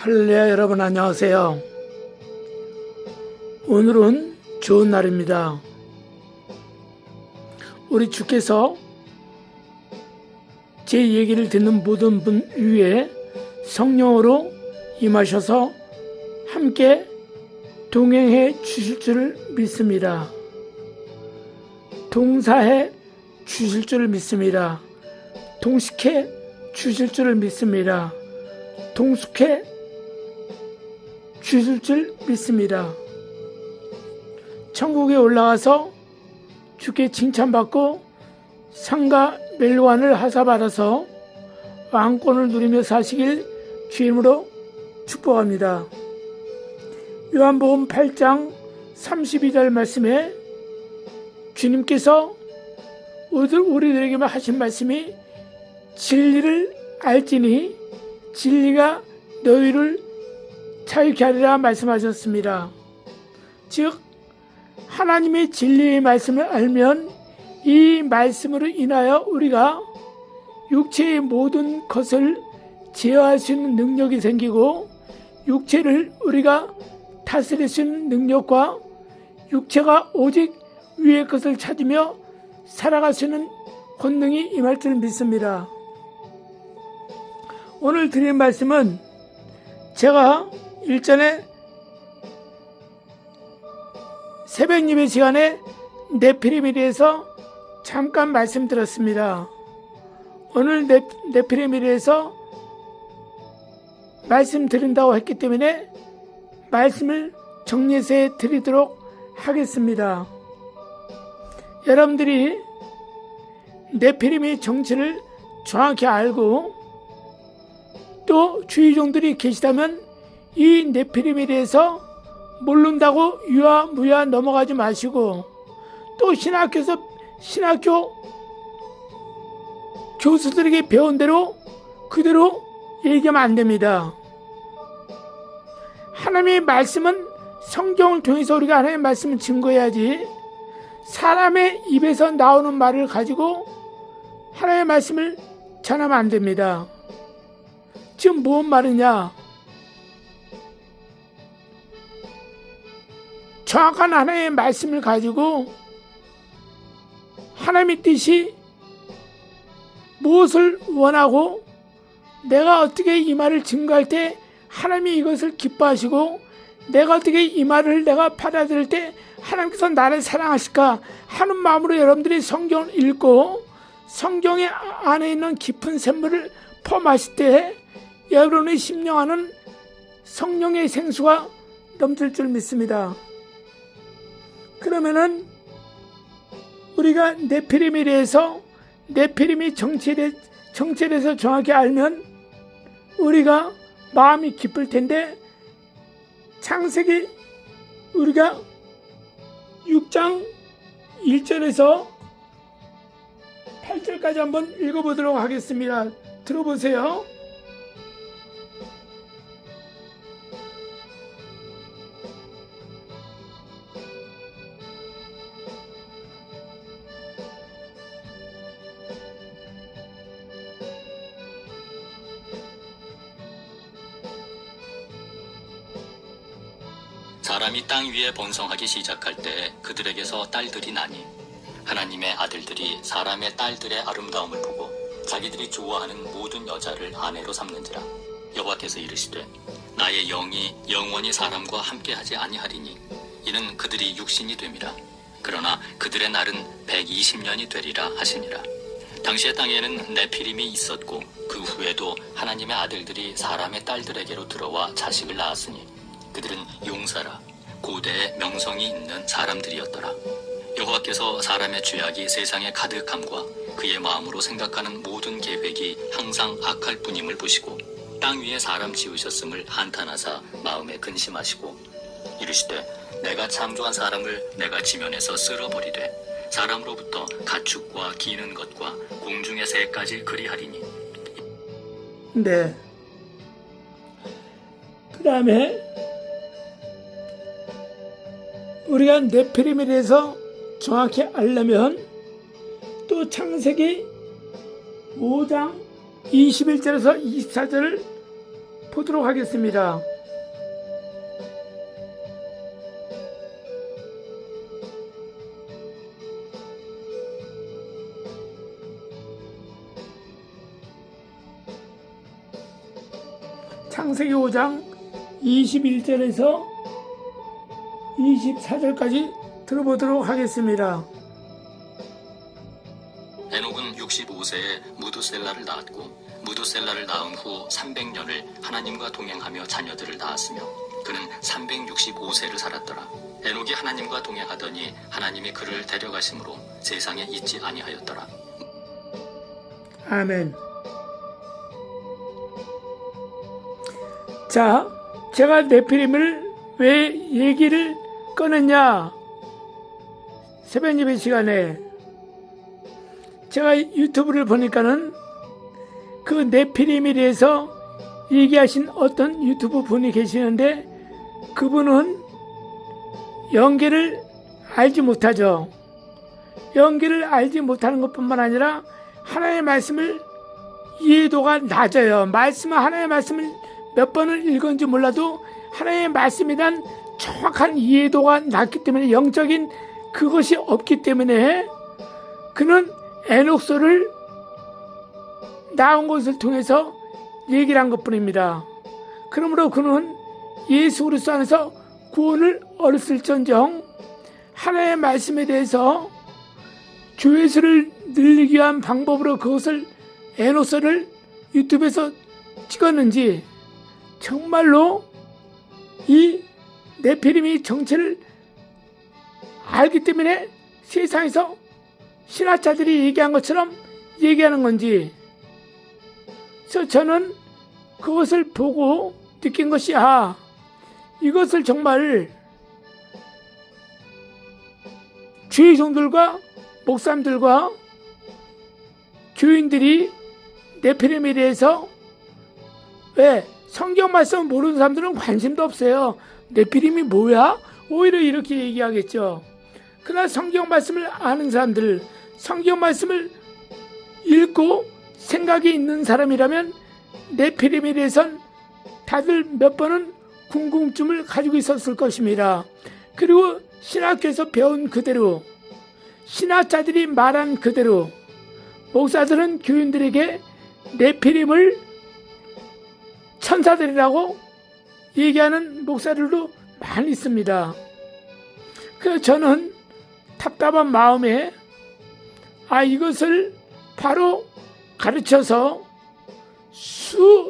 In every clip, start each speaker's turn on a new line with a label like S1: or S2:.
S1: 할렐루야. 여러분 안녕하세요. 오늘은 좋은 날입니다. 우리 주께서 제 얘기를 듣는 모든 분 위에 성령으로 임하셔서 함께 동행해 주실 줄 믿습니다. 동사해 주실 줄 믿습니다. 동식해 주실 줄 믿습니다. 동숙해 주실 줄 믿습니다. 천국에 올라가서 주께 칭찬받고 상가 멸관을 하사받아서 왕권을 누리며 사시길 주임으로 축복합니다. 요한복음 8장 32절 말씀에 주님께서 우리들에게만 하신 말씀이 진리를 알지니 진리가 너희를 자유케 하리라 말씀하셨습니다. 즉 하나님의 진리의 말씀을 알면 이 말씀으로 인하여 우리가 육체의 모든 것을 제어할 수 있는 능력이 생기고 육체를 우리가 다스릴 수 있는 능력과 육체가 오직 위의 것을 찾으며 살아갈 수 있는 권능이 임할 줄 믿습니다. 오늘 드린 말씀은 제가 일전에 새벽 예배 시간에 네피림에 대해서 잠깐 말씀드렸습니다. 오늘 네피림에 대해서 말씀드린다고 했기 때문에 말씀을 정리해서 드리도록 하겠습니다. 여러분들이 네피림의 정체를 정확히 알고 또 주의종들이 계시다면 이 네피림에 대해서 모른다고 유아무야 넘어가지 마시고 또 신학교 교수들에게 배운 대로 그대로 얘기하면 안 됩니다. 하나님의 말씀은 성경을 통해서 우리가 하나님의 말씀을 증거해야지 사람의 입에서 나오는 말을 가지고 하나님의 말씀을 전하면 안 됩니다. 지금 무슨 말이냐? 정확한 하나님의 말씀을 가지고 하나님의 뜻이 무엇을 원하고 내가 어떻게 이 말을 증거할 때 하나님이 이것을 기뻐하시고 내가 어떻게 이 말을 내가 받아들일 때 하나님께서 나를 사랑하실까 하는 마음으로 여러분들이 성경을 읽고 성경의 안에 있는 깊은 샘물을 포함하실 때 여러분의 심령 안은 성령의 생수가 넘칠 줄 믿습니다. 그러면은 우리가 네피림에 대해서 네피림의 정체에 대해서 정확히 알면 우리가 마음이 기쁠 텐데 창세기 우리가 6장 1절에서 8절까지 한번 읽어보도록 하겠습니다. 들어보세요.
S2: 사람이 땅 위에 번성하기 시작할 때 그들에게서 딸들이 나니 하나님의 아들들이 사람의 딸들의 아름다움을 보고 자기들이 좋아하는 모든 여자를 아내로 삼는지라. 여호와께서 이르시되 나의 영이 영원히 사람과 함께하지 아니하리니 이는 그들이 육신이 됨이라. 그러나 그들의 날은 120년이 되리라 하시니라. 당시의 땅에는 네피림이 있었고 그 후에도 하나님의 아들들이 사람의 딸들에게로 들어와 자식을 낳았으니 그들은 용사라 고대의 명성이 있는 사람들이었더라. 여호와께서 사람의 죄악이 세상에 가득함과 그의 마음으로 생각하는 모든 계획이 항상 악할 뿐임을 보시고 땅 위에 사람 지으셨음을 한탄하사 마음에 근심하시고 이르시되 내가 창조한 사람을 내가 지면에서 쓸어버리되 사람으로부터 가축과 기는 것과 공중의 새까지 그리하리니.
S1: 네. 그 다음에 우리가 네피림에 대해서 정확히 알려면 또 창세기 5장 21절에서 24절을 보도록 하겠습니다. 창세기 5장 21절에서 24절까지 들어보도록 하겠습니다.
S2: 에녹은 65세에 무두셀라를 낳았고 무두셀라를 낳은 후 300년을 하나님과 동행하며 자녀들을 낳았으며 그는 365세를 살았더라. 에녹이 하나님과 동행하더니 하나님이 그를 데려가심으로 세상에 있지 아니하였더라.
S1: 아멘. 자, 제가 네피림을 왜 얘기를 꺼냈냐? 새벽 예배 시간에 제가 유튜브를 보니까는 그 네피림에 대해서 얘기하신 어떤 유튜브 분이 계시는데 그분은 연계를 알지 못하죠. 연계를 알지 못하는 것뿐만 아니라 하나님의 말씀을 이해도가 낮아요. 하나님의 말씀을 몇 번을 읽은지 몰라도 하나님의 말씀에 대한 정확한 이해도가 낮기 때문에 영적인 그것이 없기 때문에 그는 에녹서를 나온 것을 통해서 얘기를 한 것뿐입니다. 그러므로 그는 예수 그리스도 안에서 구원을 얻었을지언정 하나님의 말씀에 대해서 조회수를 늘리기 위한 방법으로 그것을 에녹서를 유튜브에서 찍었는지 정말로 이 네피림이 정체를 알기 때문에 세상에서 신학자들이 얘기한 것처럼 얘기하는 건지, 그래서 저는 그것을 보고 느낀 것이 이것을 정말 주의 종들과 목사님들과 교인들이 네피림에 대해서 왜 성경 말씀 모르는 사람들은 관심도 없어요. 네피림이 뭐야? 오히려 이렇게 얘기하겠죠. 그러나 성경 말씀을 아는 사람들, 성경 말씀을 읽고 생각이 있는 사람이라면 네피림에 대해서는 다들 몇 번은 궁금증을 가지고 있었을 것입니다. 그리고 신학교에서 배운 그대로, 신학자들이 말한 그대로 목사들은 교인들에게 네피림을 천사들이라고 얘기하는 목사들도 많이 있습니다. 그래서 저는 답답한 마음에 이것을 바로 가르쳐서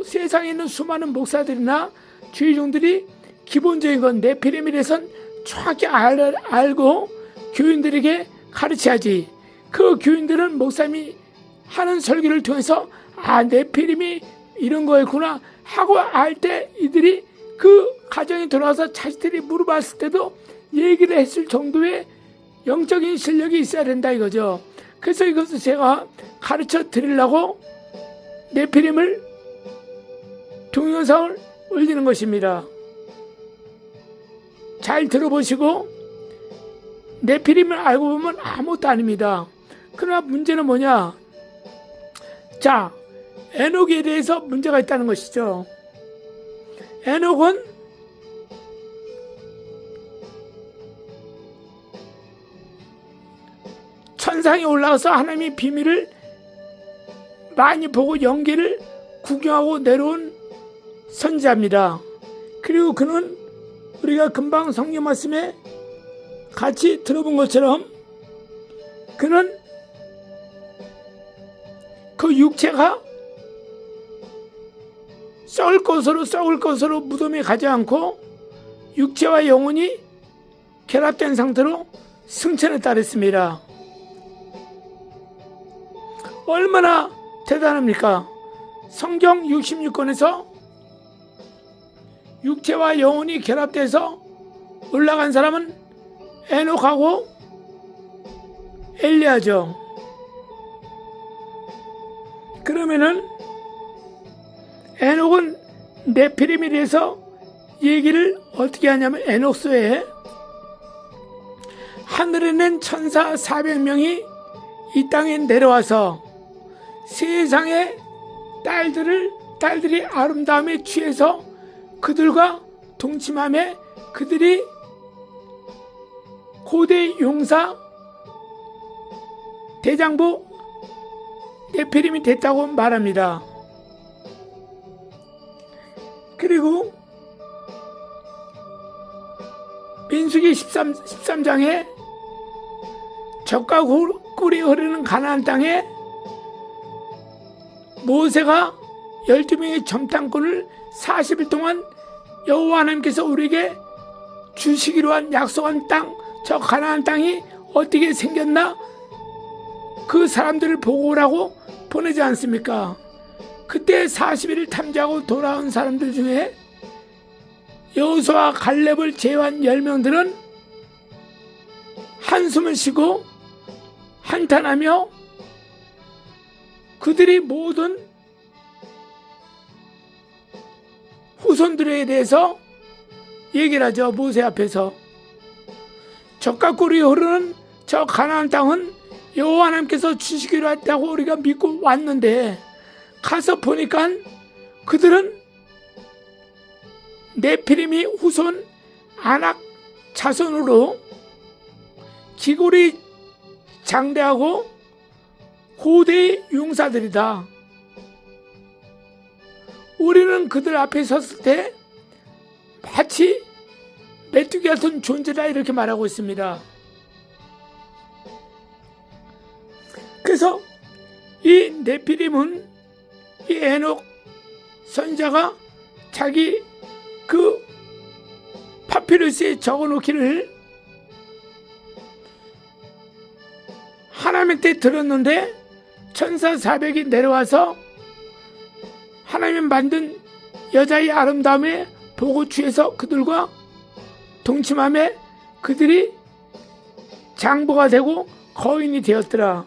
S1: 세상에 있는 수많은 목사들이나 주의종들이 기본적인 건 네피림에 대해서는 정확히 알고 교인들에게 가르쳐야지. 그 교인들은 목사님이 하는 설교를 통해서 네피림이 이런 거였구나 하고 알 때 이들이 그 가정에 들어와서 자식들이 물어봤을 때도 얘기를 했을 정도의 영적인 실력이 있어야 된다 이거죠. 그래서 이것을 제가 가르쳐 드리려고 네피림을 동영상을 올리는 것입니다. 잘 들어보시고 네피림을 알고 보면 아무것도 아닙니다. 그러나 문제는 뭐냐? 자, 에녹에 대해서 문제가 있다는 것이죠. 에녹은 천상에 올라가서 하나님의 비밀을 많이 보고 영계를 구경하고 내려온 선지자입니다. 그리고 그는 우리가 금방 성경 말씀에 같이 들어본 것처럼 그는 그 육체가 썩을 것으로 무덤에 가지 않고 육체와 영혼이 결합된 상태로 승천에 따랐습니다. 얼마나 대단합니까? 성경 66권에서 육체와 영혼이 결합돼서 올라간 사람은 에녹하고 엘리야죠. 그러면은 에녹은 네피림에 대해서 얘기를 어떻게 하냐면 에녹서에 하늘에 낸 천사 400명이 이 땅에 내려와서 세상의 딸들을 딸들이 아름다움에 취해서 그들과 동침함에 그들이 고대 용사 대장부 네피림이 됐다고 말합니다. 그리고 민수기 13장에 젖과 꿀이 흐르는 가나안 땅에 모세가 12명의 점탕꾼을 40일 동안 여호와 하나님께서 우리에게 주시기로 한 약속한 땅, 저 가나안 땅이 어떻게 생겼나 그 사람들을 보고 오라고 보내지 않습니까? 그때 40일을 탐지하고 돌아온 사람들 중에 여호수아와 갈렙을 제외한 10명들은 한숨을 쉬고 한탄하며 그들이 모든 후손들에 대해서 얘기를 하죠. 모세 앞에서. 젖과 꿀이 흐르는 저 가나안 땅은 여호와 하나님께서 주시기로 했다고 우리가 믿고 왔는데 가서 보니까 그들은 네피림이 후손 아낙 자손으로 기골이 장대하고 고대의 용사들이다. 우리는 그들 앞에 섰을 때 마치 메뚜기 같은 존재다 이렇게 말하고 있습니다. 그래서 이 네피림은 이 에녹 선지자가 자기 그 파피루스에 적어놓기를 하나님한테 들었는데 천사 400이 내려와서 하나님이 만든 여자의 아름다움에 보고 취해서 그들과 동침함에 그들이 장보가 되고 거인이 되었더라.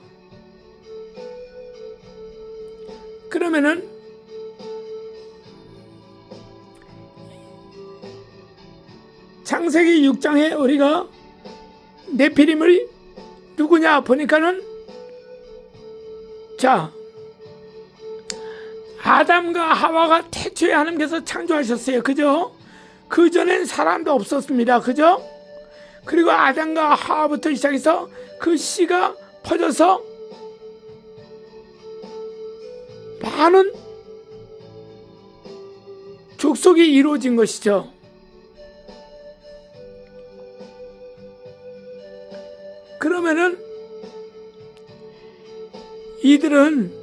S1: 그러면은 창세기 6장에 우리가 네피림을 누구냐 보니까는 자 아담과 하와가 태초에 하나님께서 창조하셨어요. 그죠? 그 전엔 사람도 없었습니다. 그죠? 그리고 아담과 하와부터 시작해서 그 씨가 퍼져서 많은 족속이 이루어진 것이죠. 그러면은 이들은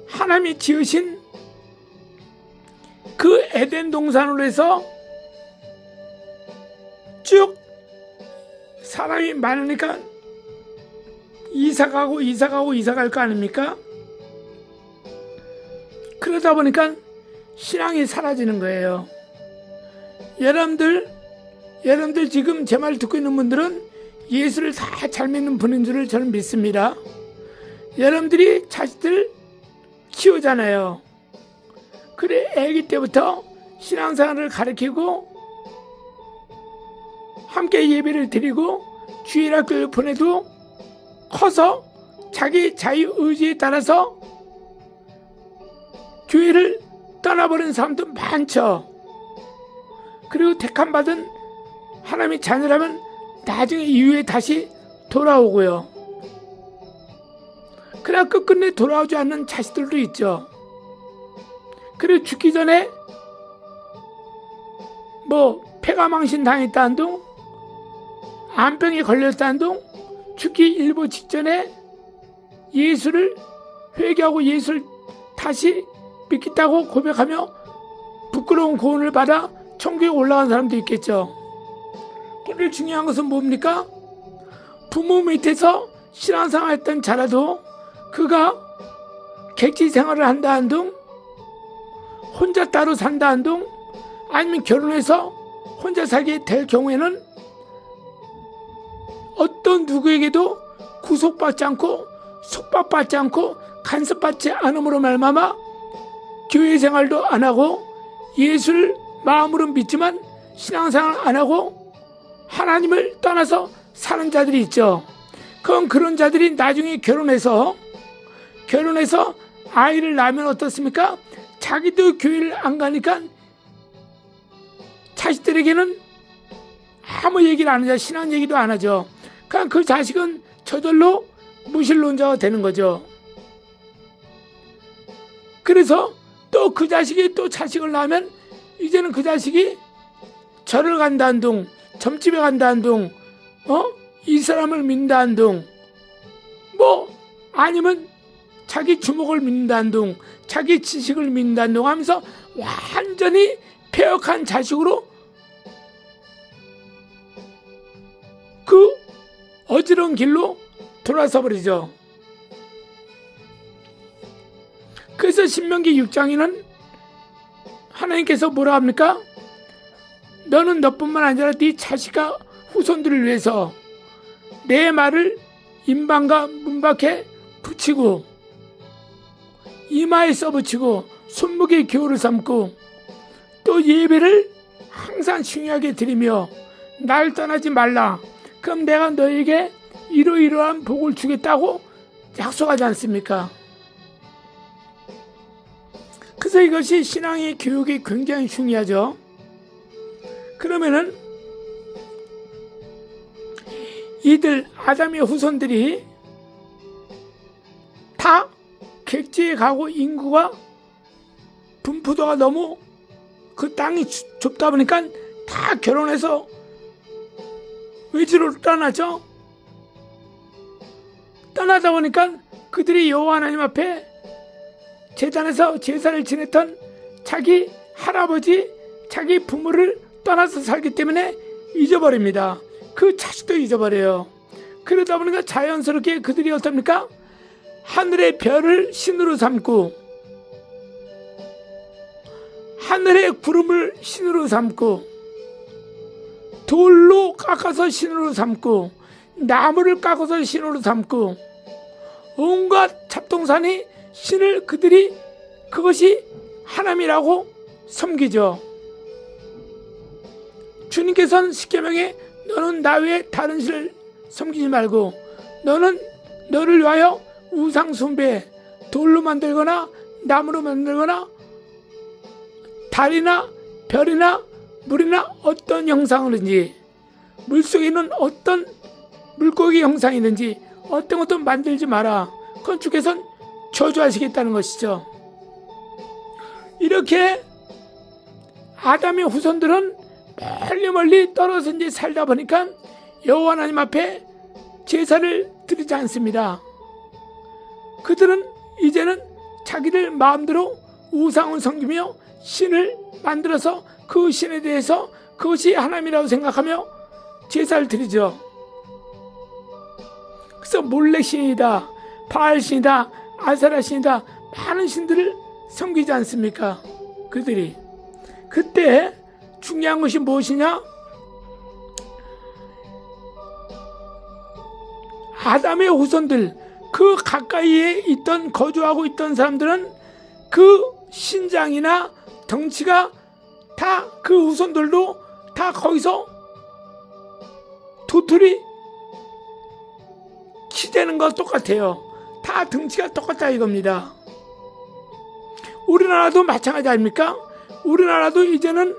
S1: 하나님이 지으신 그 에덴 동산으로 해서 쭉 사람이 많으니까 이사가고 이사갈 거 아닙니까? 그러다 보니까 신앙이 사라지는 거예요. 여러분들 지금 제 말 듣고 있는 분들은 예수를 다 잘 믿는 분인 줄을 저는 믿습니다. 여러분들이 자식들 키우잖아요. 그래 아기 때부터 신앙생활을 가르치고 함께 예배를 드리고 주일학교를 보내도 커서 자기 자유의지에 따라서 교회를 떠나버린 사람도 많죠. 그리고 택함받은 하나님의 자녀라면 나중에 이후에 다시 돌아오고요. 그러나 끝끝내 돌아오지 않는 자식들도 있죠. 그리고 죽기 전에 폐가망신 당했다 한둥, 암병에 걸렸다 한둥, 죽기 일보 직전에 예수를 회개하고 예수를 다시 믿겠다고 고백하며 부끄러운 고언을 받아 천국에 올라간 사람도 있겠죠. 그런데 중요한 것은 뭡니까? 부모 밑에서 신앙생활 했던 자라도 그가 객지 생활을 한다 한둥, 혼자 따로 산다 한둥, 아니면 결혼해서 혼자 살게 될 경우에는 어떤 누구에게도 구속받지 않고 속박받지 않고 간섭받지 않음으로 말미암아 교회 생활도 안 하고 예수를 마음으로 믿지만 신앙생활 안 하고 하나님을 떠나서 사는 자들이 있죠. 그런 자들이 나중에 결혼해서 아이를 낳으면 어떻습니까? 자기도 교회를 안 가니까 자식들에게는 아무 얘기를 안 하죠. 신앙 얘기도 안 하죠. 그러니까 그 자식은 저절로 무신론자가 되는 거죠. 그래서 또 그 자식이 또 자식을 낳으면 이제는 그 자식이 절을 간다는 둥, 점집에 간다는 둥, 이 사람을 믿는다는 둥, 아니면 자기 주먹을 믿는다는 둥, 자기 지식을 믿는다는 둥 하면서 완전히 폐역한 자식으로 그 어지러운 길로 돌아서 버리죠. 그래서 신명기 6장에는 하나님께서 뭐라 합니까? 너는 너뿐만 아니라 네 자식과 후손들을 위해서 내 말을 임방과 문밖에 붙이고 이마에 써붙이고 손목에 기호를 삼고 또 예배를 항상 중요하게 드리며 날 떠나지 말라. 그럼 내가 너에게 이러이러한 복을 주겠다고 약속하지 않습니까? 그래서 이것이 신앙의 교육이 굉장히 중요하죠. 그러면은 이들 아담의 후손들이 다 객지에 가고 인구가 분포도가 너무 그 땅이 좁다 보니까 다 결혼해서 외지로 떠나죠. 떠나다 보니까 그들이 여호와 하나님 앞에 제단에서 제사를 지냈던 자기 할아버지, 자기 부모를 떠나서 살기 때문에 잊어버립니다. 그 자식도 잊어버려요. 그러다 보니까 자연스럽게 그들이 어떻습니까? 하늘의 별을 신으로 삼고 하늘의 구름을 신으로 삼고 돌로 깎아서 신으로 삼고 나무를 깎아서 신으로 삼고 온갖 잡동산이 신을 그들이 그것이 하나님이라고 섬기죠. 주님께서는 십계명에 너는 나 외에 다른 신을 섬기지 말고 너는 너를 위하여 우상 숭배, 돌로 만들거나 나무로 만들거나 달이나 별이나 물이나 어떤 형상이든지 물속에 있는 어떤 물고기 형상이든지 어떤 것도 만들지 마라. 그건 주께서는 저주하시겠다는 것이죠. 이렇게 아담의 후손들은 멀리 떨어져 이제 살다 보니까 여호와 하나님 앞에 제사를 드리지 않습니다. 그들은 이제는 자기들 마음대로 우상을 섬기며 신을 만들어서 그 신에 대해서 그것이 하나님이라고 생각하며 제사를 드리죠. 그래서 몰렉신이다, 바알신이다, 아세라신이다 많은 신들을 섬기지 않습니까? 그들이 그때 중요한 것이 무엇이냐? 아담의 후손들 그 가까이에 있던 거주하고 있던 사람들은 그 신장이나 덩치가 다 그 후손들도 다 거기서 도토리 키 되는 거 똑같아요. 다 덩치가 똑같다 이겁니다. 우리나라도 마찬가지 아닙니까? 우리나라도 이제는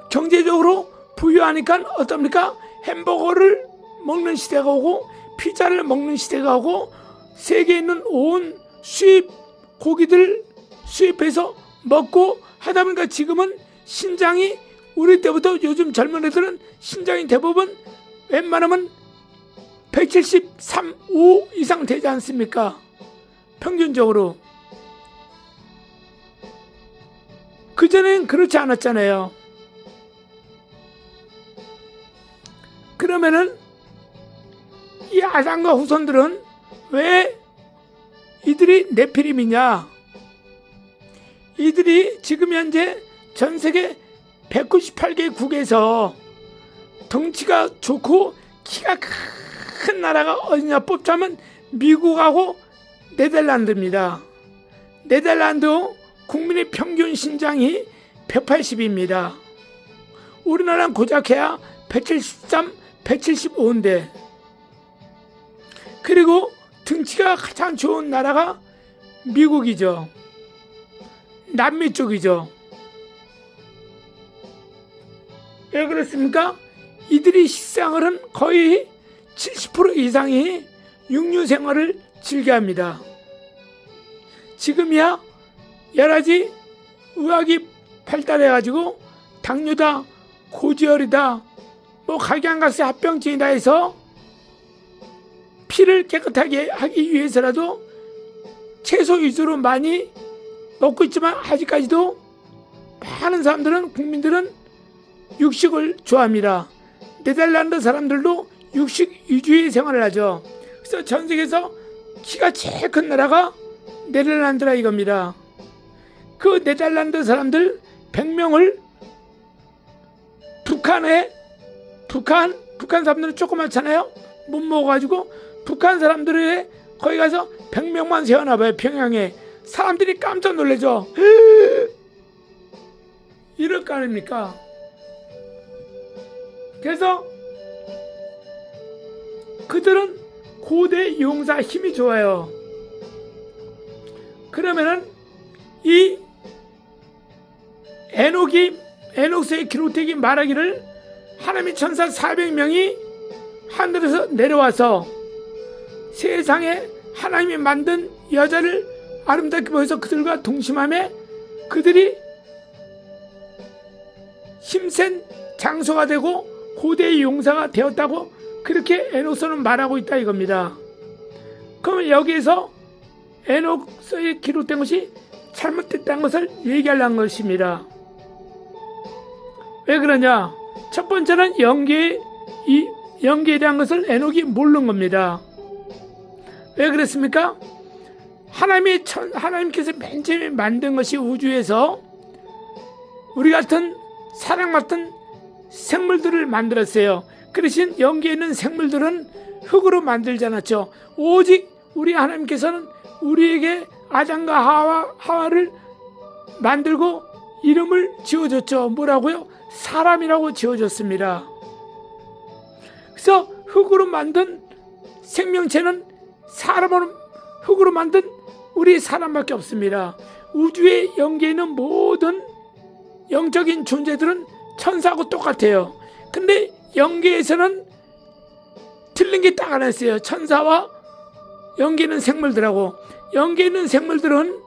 S1: 경제적으로 부유하니까 어떻습니까? 햄버거를 먹는 시대가 오고 피자를 먹는 시대가 오고 세계에 있는 온 수입 고기들 수입해서 먹고 하다 보니까 지금은 신장이 우리 때부터 요즘 젊은 애들은 신장이 대부분 웬만하면 173, 5 이상 되지 않습니까? 평균적으로. 그전엔 그렇지 않았잖아요. 그러면은 이 아담과 후손들은 왜 이들이 네피림이냐? 이들이 지금 현재 전 세계 198개 국에서 덩치가 좋고 키가 큰 나라가 어디냐 뽑자면 미국하고 네덜란드입니다. 네덜란드 국민의 평균 신장이 180입니다. 우리나라는 고작해야 173, 175인데 그리고 등치가 가장 좋은 나라가 미국이죠. 남미 쪽이죠. 왜 그렇습니까? 이들이 식생활은 거의 70% 이상이 육류 생활을 즐겨합니다. 지금이야 여러 가지 의학이 발달해가지고 당뇨다, 고지혈이다, 뭐 각양각색 합병증이다 해서 피를 깨끗하게 하기 위해서라도 채소 위주로 많이 먹고 있지만 아직까지도 많은 사람들은, 국민들은 육식을 좋아합니다. 네덜란드 사람들도 육식 위주의 생활을 하죠. 그래서 전 세계에서 키가 제일 큰 나라가 네덜란드라 이겁니다. 그 네덜란드 사람들 100명을 북한 사람들은 조그맣잖아요. 못 먹어가지고 북한 사람들의 거기 가서 100명만 세워놔봐요. 평양에. 사람들이 깜짝 놀라죠. 이럴 거 아닙니까? 그래서 그들은 고대 용사 힘이 좋아요. 그러면은 이 에녹서의 기록되기 말하기를 하나님의 천사 400명이 하늘에서 내려와서 세상에 하나님이 만든 여자를 아름답게 보여서 그들과 동심하며 그들이 힘센 장소가 되고 고대의 용사가 되었다고 그렇게 에녹서는 말하고 있다 이겁니다. 그러면 여기에서 에녹서에 기록된 것이 잘못됐다는 것을 얘기하려는 것입니다. 왜 그러냐? 첫 번째는 연계에 대한 것을 에녹이 모르는 겁니다. 왜 그랬습니까? 하나님께서 맨 처음에 만든 것이 우주에서 우리 같은 사람 같은 생물들을 만들었어요. 그 대신 연계에 있는 생물들은 흙으로 만들지 않았죠. 오직 우리 하나님께서는 우리에게 아담과 하와를 만들고 이름을 지어줬죠. 뭐라고요? 사람이라고 지어줬습니다. 그래서 흙으로 만든 생명체는 흙으로 만든 우리 사람밖에 없습니다. 우주에 연계에 있는 모든 영적인 존재들은 천사하고 똑같아요. 근데 연계에서는 틀린 게 딱 하나 있어요. 천사와 연계에 있는 생물들하고. 연계에 있는 생물들은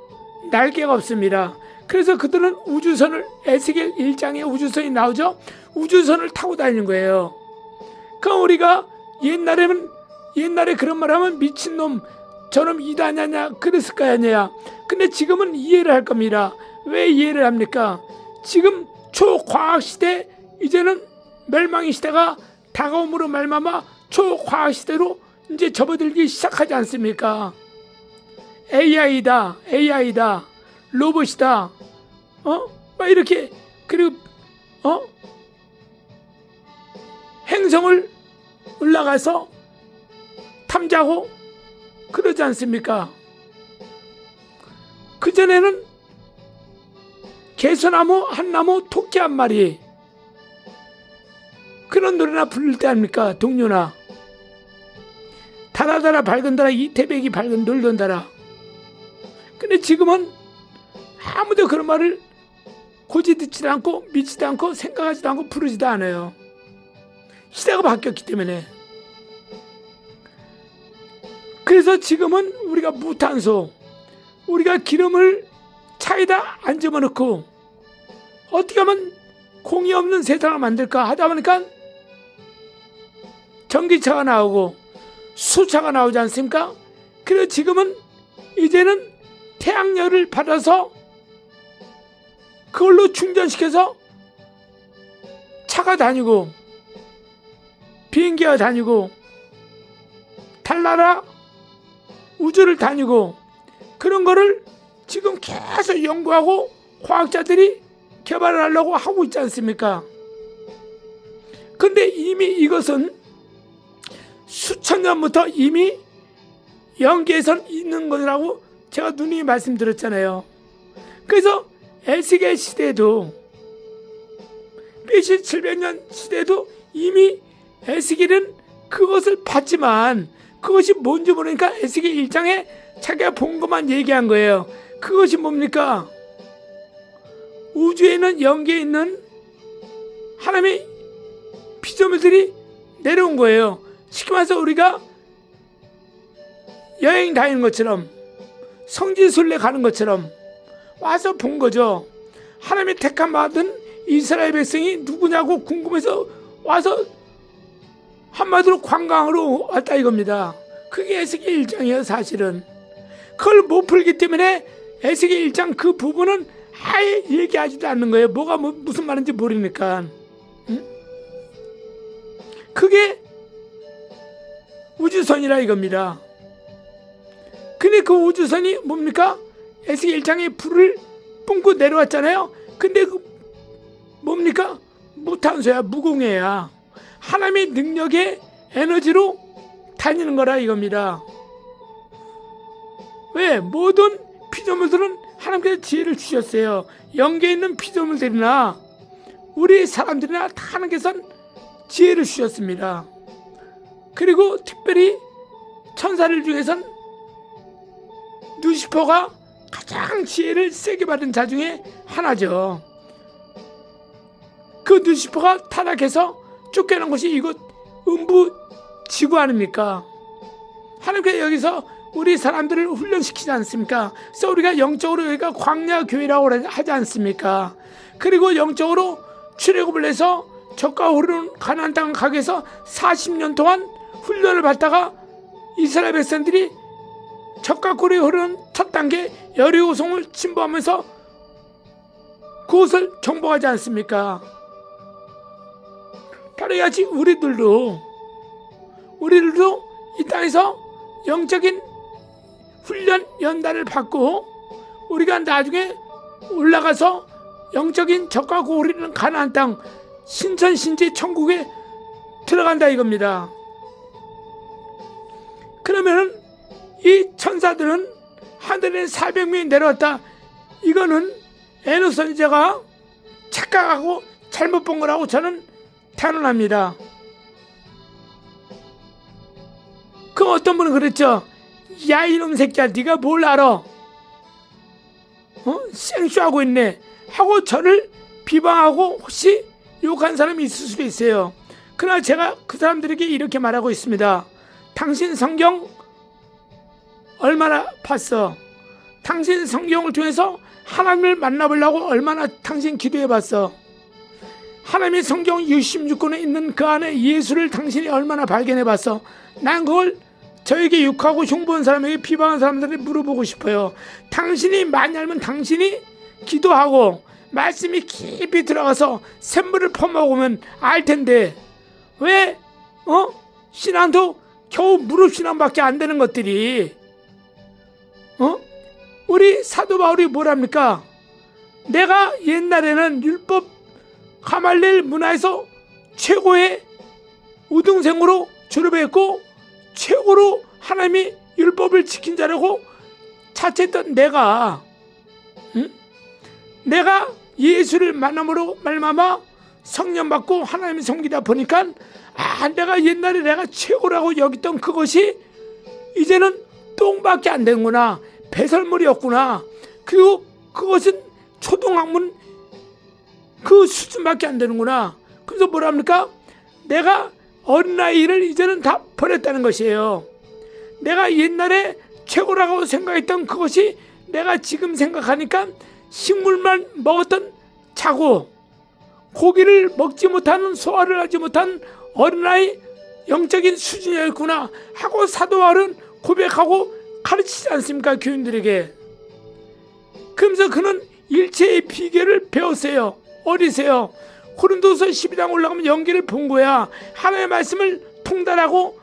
S1: 날개가 없습니다. 그래서 그들은 우주선을, 에스겔 1장에 우주선이 나오죠. 우주선을 타고 다니는 거예요. 그럼 우리가 옛날에 그런 말 하면 미친놈, 저놈 이단하냐 그랬을 거 아니야. 근데 지금은 이해를 할 겁니다. 왜 이해를 합니까? 지금 초과학 시대, 이제는 멸망의 시대가 다가옴으로 말미암아 초과학 시대로 이제 접어들기 시작하지 않습니까? AI다, 로봇이다, 막 이렇게, 그리고 행성을 올라가서 탐지하고 그러지 않습니까? 그전에는 개소나무 한 나무, 토끼 한 마리, 그런 노래나 부를 때 아닙니까? 동료나 달아달아 밝은 달아 이태백이 밝은 놀던 달아. 근데 지금은 아무도 그런 말을 고지 듣지도 않고 믿지도 않고 생각하지도 않고 부르지도 않아요. 시대가 바뀌었기 때문에. 그래서 지금은 우리가 무탄소, 우리가 기름을 차에다 안 집어넣고 어떻게 하면 공이 없는 세상을 만들까 하다 보니까 전기차가 나오고 수차가 나오지 않습니까? 그래서 지금은 이제는 태양열을 받아서 그걸로 충전시켜서 차가 다니고 비행기가 다니고 달나라 우주를 다니고 그런 거를 지금 계속 연구하고 과학자들이 개발을 하려고 하고 있지 않습니까? 근데 이미 이것은 수천 년부터 이미 연계에선 있는 거라고 제가 누누이 말씀드렸잖아요. 그래서 에스겔 시대에도 BC 700년 시대에도 이미 에스겔은 그것을 봤지만 그것이 뭔지 모르니까 에스겔 1장에 자기가 본 것만 얘기한 거예요. 그것이 뭡니까? 우주에 있는 영계에 있는 하나님의 피조물들이 내려온 거예요. 쉽게 말해서 우리가 여행 다니는 것처럼, 성지순례 가는 것처럼 와서 본 거죠. 하나님의 택함 받은 이스라엘 백성이 누구냐고 궁금해서 와서 한마디로 관광으로 왔다 이겁니다. 그게 에스겔 1장이에요. 사실은 그걸 못 풀기 때문에 에스겔 1장 그 부분은 아예 얘기하지도 않는 거예요. 뭐가 무슨 말인지 모르니까. 그게 우주선이라 이겁니다. 근데 그 우주선이 뭡니까? 에스겔 1장에 불을 뿜고 내려왔잖아요. 근데 그 뭡니까? 무탄소야, 무공해야. 하나님의 능력의 에너지로 다니는 거라 이겁니다. 왜? 모든 피조물들은 하나님께서 지혜를 주셨어요. 영계에 있는 피조물들이나 우리 사람들이나 다 하나님께서 지혜를 주셨습니다. 그리고 특별히 천사들 중에선 루시퍼가 가장 지혜를 세게 받은 자 중에 하나죠. 그 루시퍼가 타락해서 쫓겨난 것이 이곳 음부 지구 아닙니까? 하나님께서 여기서 우리 사람들을 훈련시키지 않습니까? 그래서 우리가 영적으로 여기가 광야 교회라고 하지 않습니까? 그리고 영적으로 출애굽을 해서 적과 흐르는 가나안 땅 가기 위해서 40년 동안 훈련을 받다가 이스라엘 백성들이 적과 꿀이 흐르는 첫 단계 여리고성을 침범하면서 그곳을 정복하지 않습니까? 바로 이같이 우리들도 이 땅에서 영적인 훈련 연단을 받고 우리가 나중에 올라가서 영적인 적과 고리는 가나안 땅 신천신지 천국에 들어간다 이겁니다. 그러면은 이 천사들은 하늘에 400명이 내려왔다. 이거는 에노 선지자가 착각하고 잘못 본 거라고 저는 단언합니다. 그 어떤 분은 그랬죠. 야 이놈 새끼야, 네가 뭘 알아? 생쇼하고 있네 하고 저를 비방하고 혹시 욕한 사람이 있을 수도 있어요. 그러나 제가 그 사람들에게 이렇게 말하고 있습니다. 당신 성경 얼마나 봤어? 당신 성경을 통해서 하나님을 만나보려고 얼마나 당신 기도해봤어? 하나님의 성경 66권에 있는 그 안에 예수를 당신이 얼마나 발견해봤어? 난 그걸 저에게 욕하고 흉보한 사람에게 비방한 사람들에게 물어보고 싶어요. 당신이 많이 알면 당신이 기도하고 말씀이 깊이 들어가서 샘물을 퍼먹으면 알 텐데 왜 신앙도 겨우 무릎 신앙밖에 안 되는 것들이 우리 사도 바울이 뭐랍니까? 내가 옛날에는 율법 가말리엘 문화에서 최고의 우등생으로 졸업했고 최고로 하나님이 율법을 지킨 자라고 자처했던 내가 예수를 만남으로 말미암아 성령 받고 하나님을 섬기다 보니까 내가 옛날에 내가 최고라고 여겼던 그것이 이제는 똥밖에 안 되는구나, 배설물이었구나. 그리고 그것은 초등학문 그 수준밖에 안 되는구나. 그래서 뭐랍니까? 내가 어린아이를 이제는 다 버렸다는 것이에요. 내가 옛날에 최고라고 생각했던 그것이 내가 지금 생각하니까 식물만 먹었던 자고 고기를 먹지 못하는, 소화를 하지 못한 어린아이 영적인 수준이었구나 하고 사도 바울은 고백하고 가르치지 않습니까? 교인들에게. 그러면서 그는 일체의 비결을 배웠어요. 어리세요. 고린도서 12장 올라가면 연기를 본 거야. 하나님의 말씀을 통달하고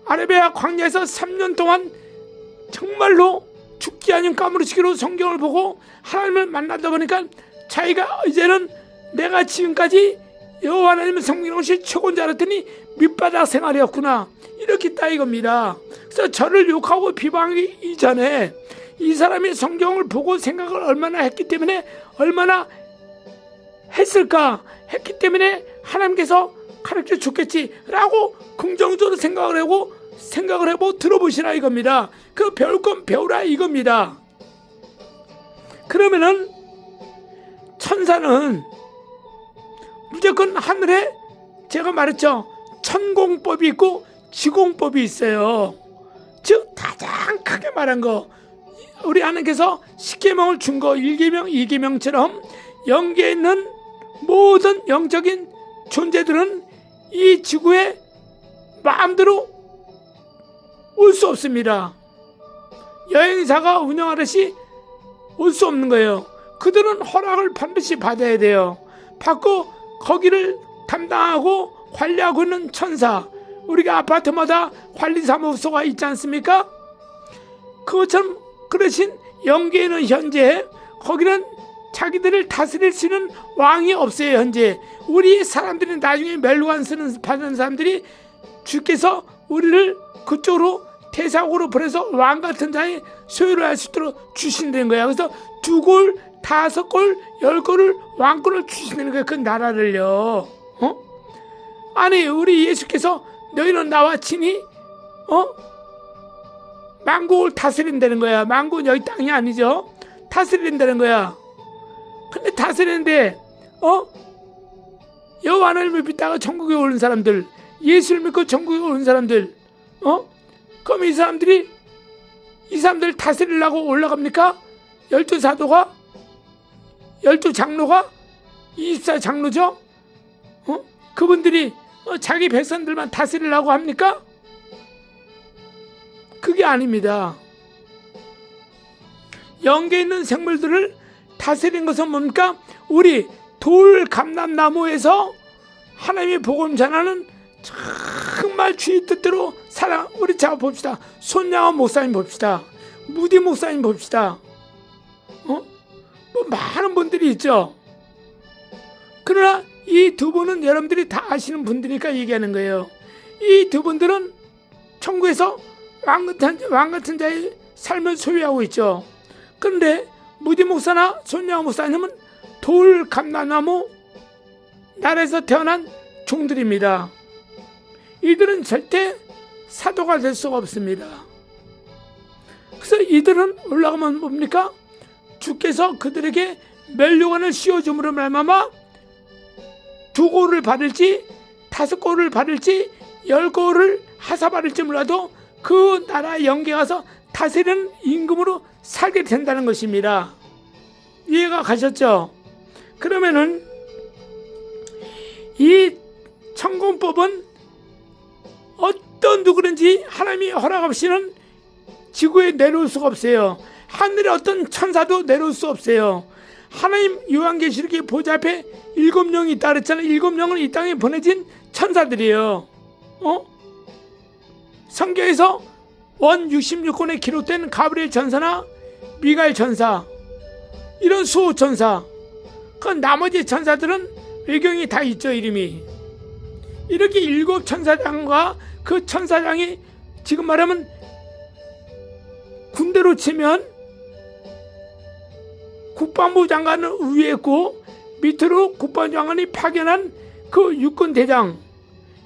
S1: 아라비아 광야에서 3년 동안 정말로 죽기 아닌 까무러치기로 성경을 보고 하나님을 만나다 보니까 자기가 이제는 내가 지금까지 여호와 하나님의 성경을 것이 최고인 줄 알았더니 밑바닥 생활이었구나, 이렇게 따 이겁니다. 그래서 저를 욕하고 비방하기 이전에 이 사람이 성경을 보고 생각을 얼마나 했기 때문에 얼마나 했을까 했기 때문에 하나님께서 가르쳐 줬겠지라고 긍정적으로 생각을 해보고 들어보시라 이겁니다. 그 배울 건 배우라 이겁니다. 그러면은 천사는 무조건 하늘에 제가 말했죠. 천공법이 있고 지공법이 있어요. 즉 가장 크게 말한 거, 우리 하나님께서 십계명을 준 거, 1계명, 2계명처럼 영계에 있는 모든 영적인 존재들은 이 지구에 마음대로 올 수 없습니다. 여행사가 운영하듯이 올 수 없는 거예요. 그들은 허락을 반드시 받아야 돼요. 받고 거기를 담당하고 관리하고 있는 천사, 우리가 아파트마다 관리사무소가 있지 않습니까? 그것처럼 그러신 영계에는 현재 거기는 자기들을 다스릴 수 있는 왕이 없어요. 현재 우리 사람들이 나중에 멸류관 받는 사람들이 주께서 우리를 그쪽으로 대사국으로 보내서 왕 같은 자의 소유를 할 수 있도록 주신다는 거야. 그래서 2골, 5골, 10골을 왕권을 주신다는 거야. 그 나라를요. 아니 우리 예수께서 너희는 나와 친히 만국을 다스린다는 거야. 만국은 여기 땅이 아니죠. 다스린다는 거야. 근데 다스리는데 여호와 하나님을 믿다가 천국에 오는 사람들, 예수를 믿고 천국에 오는 사람들, 그럼 이 사람들 다스리려고 올라갑니까? 12사도가, 12장로가, 24장로죠? 그분들이 자기 백성들만 다스리려고 합니까? 그게 아닙니다. 영계에 있는 생물들을 다스린 것은 뭡니까? 우리 돌 감람나무에서 하나님의 복음 전하는 정말 주의 뜻대로 사랑, 우리 자 봅시다. 손양원 목사님 봅시다. 무디 목사님 봅시다. 뭐 많은 분들이 있죠. 그러나 이 두 분은 여러분들이 다 아시는 분들이니까 얘기하는 거예요. 이 두 분들은 천국에서 왕 같은 자의 삶을 소유하고 있죠. 그런데 무디 목사나 손양원 목사님은 돌 감람나무 나라에서 태어난 종들입니다. 이들은 절대 사도가 될 수가 없습니다. 그래서 이들은 올라가면 뭡니까? 주께서 그들에게 멸류관을 씌워줌으로 말미암아 2골을 받을지 5골을 받을지 10골을 하사받을지 몰라도 그 나라의 영계에 가서 다스리는 임금으로 살게 된다는 것입니다. 이해가 가셨죠? 그러면은 이 천공법은 어떤 누구든지 하나님이 허락 없이는 지구에 내려올 수가 없어요. 하늘의 어떤 천사도 내려올 수 없어요. 하나님 요한계시록의 보좌 앞에 7영이 있다 그랬잖아요. 7영은 이 땅에 보내진 천사들이에요. 성경에서 원 66권에 기록된 가브리엘 천사나 미가엘 천사, 이런 수호 천사, 그 나머지 천사들은 외경이 다 있죠. 이름이 이렇게 7 천사장과 그 천사장이 지금 말하면 군대로 치면 국방부 장관은 위에 있고 밑으로 국방부 장관이 파견한 그 육군 대장,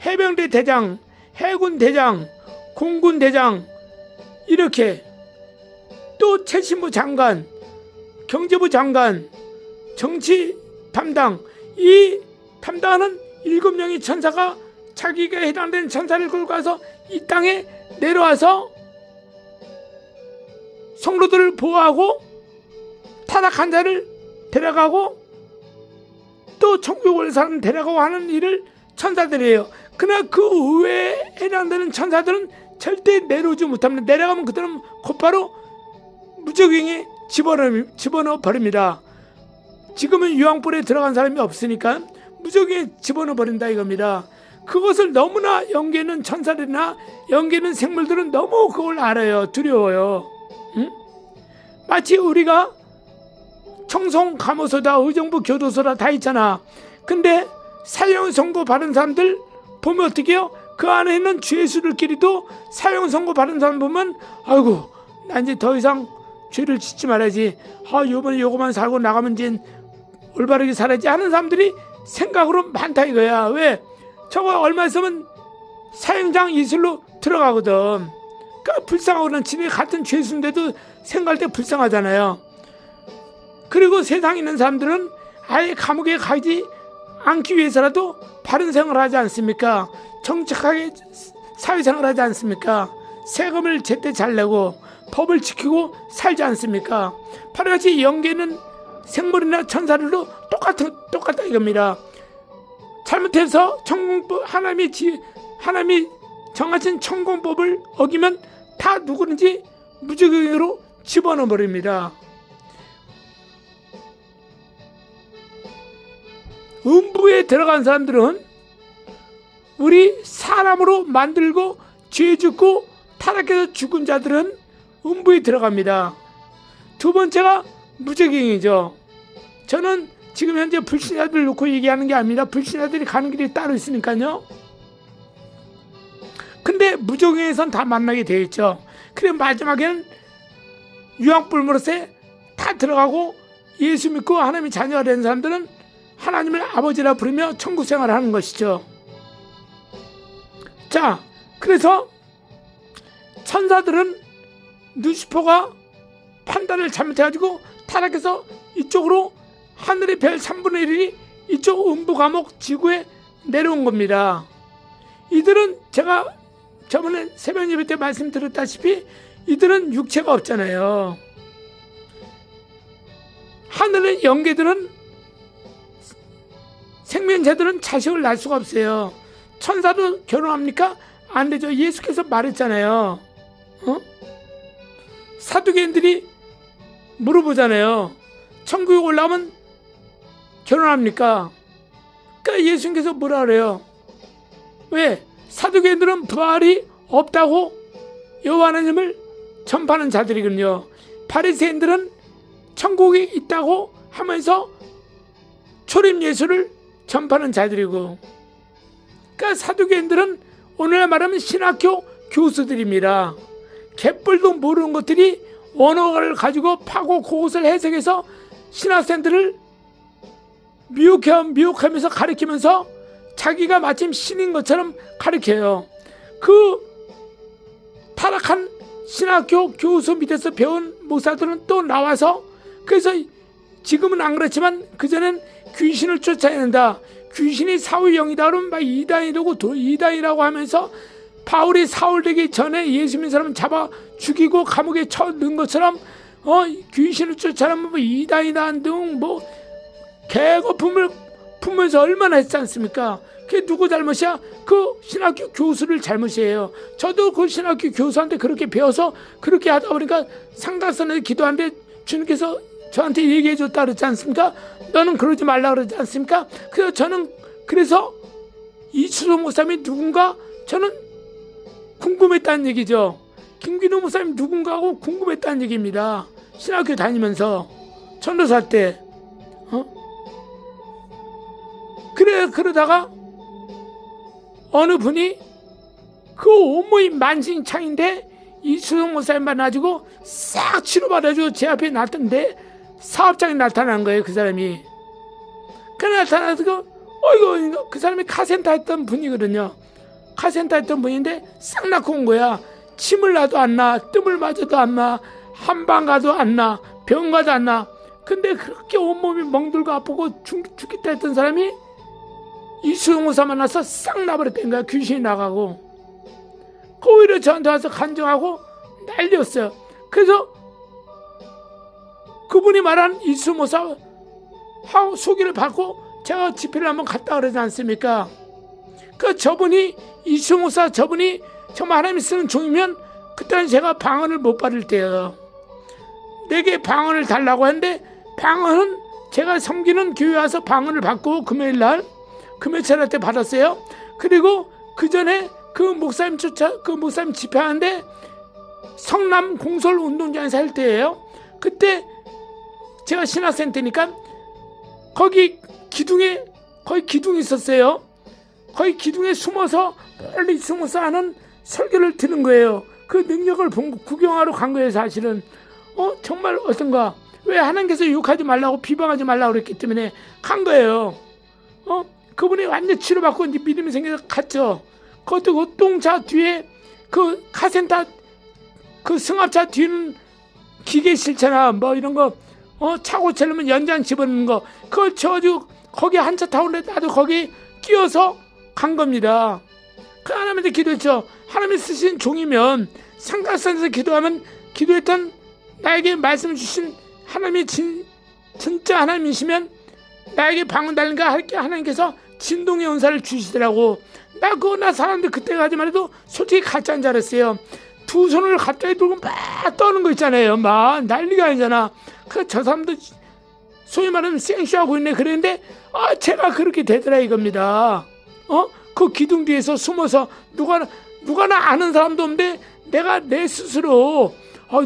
S1: 해병대 대장, 해군 대장, 공군 대장, 이렇게 또 최신부 장관, 경제부 장관, 정치 담당, 이 담당하는 7명의 천사가 자기가 해당되는 천사를 끌고 가서 이 땅에 내려와서 성도들을 보호하고 타락한 자를 데려가고 또 천국에 올 사람 데려가고 하는 일을 천사들이에요. 그러나 그 외에 해당되는 천사들은 절대 내려오지 못합니다. 내려가면 그들은 곧바로 무적행에 집어넣어 버립니다. 지금은 유황불에 들어간 사람이 없으니까 무적행에 집어넣어 버린다 이겁니다. 그것을 너무나 영계는 천사들이나 영계는 생물들은 너무 그걸 알아요. 두려워요. 응? 마치 우리가 청송 감호소다, 의정부 교도소다 다 있잖아. 근데 사형 선고 받은 사람들 보면 어떻게 해요? 그 안에 있는 주 예수들끼리도 사형 선고 받은 사람 보면 아이고 나 이제 더 이상 죄를 짓지 말아야지, 요번에 요거만 살고 나가면 이제 올바르게 살아야지 하는 사람들이 생각으로 많다 이거야. 왜? 저거 얼마 있으면 사형장 이슬로 들어가거든. 그러니까 불쌍하고는 지네 같은 죄수인데도 생각할 때 불쌍하잖아요. 그리고 세상에 있는 사람들은 아예 감옥에 가지 않기 위해서라도 바른 생활을 하지 않습니까? 정직하게 사회생활을 하지 않습니까? 세금을 제때 잘 내고 법을 지키고 살지 않습니까? 바로 같이 영계는 생물이나 천사들도 똑같다 이겁니다. 잘못해서 하나님이 정하신 천공법을 어기면 다 누구든지 무지경으로 집어넣어 버립니다. 음부에 들어간 사람들은 우리 사람으로 만들고 죄 짓고 타락해서 죽은 자들은 음부에 들어갑니다. 두 번째가 무지경이죠. 저는 지금 현재 불신자들 놓고 얘기하는 게 아니라 불신자들이 가는 길이 따로 있으니까요. 근데 무지경에선 다 만나게 되어 있죠. 그래 마지막에는 유황불무릇에 다 들어가고 예수 믿고 하나님의 자녀가 된 사람들은 하나님을 아버지라 부르며 천국 생활을 하는 것이죠. 자, 그래서 천사들은 루시퍼가 판단을 잘못해가지고 타락해서 이쪽으로 하늘의 별 3분의 1이 이쪽 음부 감옥 지구에 내려온 겁니다. 이들은 제가 저번에 새벽 예배 때 말씀드렸다시피 이들은 육체가 없잖아요. 하늘의 영계들은 생명체들은 자식을 낳을 수가 없어요. 천사도 결혼합니까? 안 되죠. 예수께서 말했잖아요. 사두개인들이 물어보잖아요. 천국에 올라오면 결혼합니까? 그러니까 예수님께서 뭐라 그래요? 왜? 사두개인들은 부활이 없다고 여호와 하나님을 전파하는 자들이거든요. 바리새인들은 천국에 있다고 하면서 초림 예수를 전파하는 자들이고, 그러니까 사두개인들은 오늘날 말하면 신학교 교수들입니다. 개뿔도 모르는 것들이 언어를 가지고 파고 그것을 해석해서 신학생들을 미혹하면서 가르치면서 자기가 마침 신인 것처럼 가르쳐요. 그 타락한 신학교 교수 밑에서 배운 목사들은 또 나와서, 그래서 지금은 안 그렇지만 그전엔 귀신을 쫓아낸다, 귀신이 사울 영이다 그러면 막 이단이라고 하면서 바울이 사울 되기 전에 예수 믿는 사람 잡아 죽이고 감옥에 쳐넣은 것처럼 귀신을 쫓아내면 뭐 이단이다 등 뭐 개거품을 품면서 얼마나 했지 않습니까? 그게 누구 잘못이야? 그 신학교 교수를 잘못이에요. 저도 그 신학교 교수한테 그렇게 배워서 그렇게 하다 보니까 상가선에 기도하는데 주님께서 저한테 얘기해 줬다 그랬지 않습니까? 너는 그러지 말라 그러지 않습니까? 그래서 저는 이수동 목사님이 누군가 저는 궁금했다는 얘기죠. 김기동 목사님 누군가 하고 궁금했다는 얘기입니다. 신학교 다니면서 전도사 때 그러다가 어느 분이 그 온몸이 만신창인데 이수동 목사님 만나가지고 싹 치료받아주고 제 앞에 놨던데 사업장이 나타난 거예요. 그 사람이 나타나서 그 사람이 카센터 했던 분이거든요. 카센터 했던 분인데 싹 낳고 온 거야. 침을 놔도 안 나, 뜸을 맞아도 안 나, 한방 가도 안 나, 병 가도 안 나. 근데 그렇게 온몸이 멍들고 아프고 죽겠다 했던 사람이 이수동 목사 만나서 싹 나버렸다는 거야. 귀신이 나가고. 오히려 저한테 와서 간증하고 난리였어요. 그래서 그분이 말한 이수동 목사 소개를 받고 제가 집회를 한번 갔다 그러지 않습니까? 저분이 이수동 목사 저분이 정말 하나님이 쓰는 종이면 그때는 제가 방언을 못 받을 때예요. 내게 방언을 달라고 했는데 방언은 제가 섬기는 교회 와서 방언을 받고 금요일날 금요철 때 받았어요. 그리고 그 전에 그 목사님 집회하는데 성남 공설 운동장에서 할 때예요. 그때 제가 신학생 때니까 거기 기둥이 있었어요. 거기 기둥에 숨어서 멀리 숨어서 하는 설교를 듣는 거예요. 그 능력을 구경하러 간 거예요. 사실은 정말 어떤가, 왜 하나님께서 욕하지 말라고 비방하지 말라고 그랬기 때문에 간 거예요. 그분이 완전 치료받고 이제 믿음이 생겨서 갔죠. 그것도 그 똥차 뒤에 그 카센터 그 승합차 뒤는 기계 싫잖아. 뭐 이런 거 차고 채려면 연장 집어넣는 거, 그걸 쳐가지고 거기 한 차 타고 나도 거기 끼어서 간 겁니다. 그 하나님한테 기도했죠. 하나님이 쓰신 종이면 상가산에서 기도했던 나에게 말씀 주신 하나님이 진짜 하나님이시면 나에게 방언 달린가 할게 하나님께서 진동의 은사를 주시더라고. 나 사람들 그때 가지만 해도 솔직히 가짜인 줄 알았어요. 두 손을 갑자기 들고 막 떠는 거 있잖아요. 막 난리가 아니잖아. 저 사람도 소위 말하면 생쇼하고 있네 그랬는데 제가 그렇게 되더라 이겁니다. 그 기둥 뒤에서 숨어서 누가나 아는 사람도 없는데 내가 내 스스로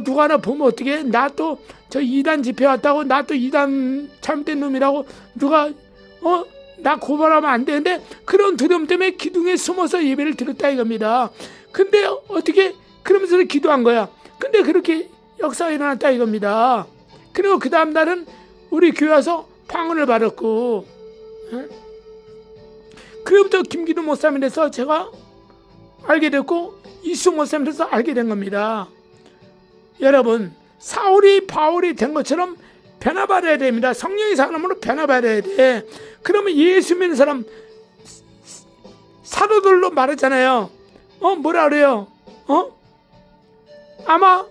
S1: 누가나 보면 어떻게 나 또 저 이단 집회 왔다고 나 또 이단 잘못된 놈이라고 누가 나 고발하면 안 되는데 그런 두려움 때문에 기둥에 숨어서 예배를 드렸다 이겁니다. 근데 어떻게 그러면서 기도한 거야. 근데 그렇게 역사가 일어났다 이겁니다. 그리고 그 다음 날은 우리 교회 와서 방언을 받았고, 그로부터 김기도 목사님에 대해서 제가 알게 됐고 이수 목사님에 대해서 알게 된 겁니다. 여러분, 사울이 바울이 된 것처럼 변화받아야 됩니다. 성령의 사람으로 변화받아야 돼. 그러면 예수 믿는 사람 사도들로 말했잖아요. 뭐라 그래요? 아마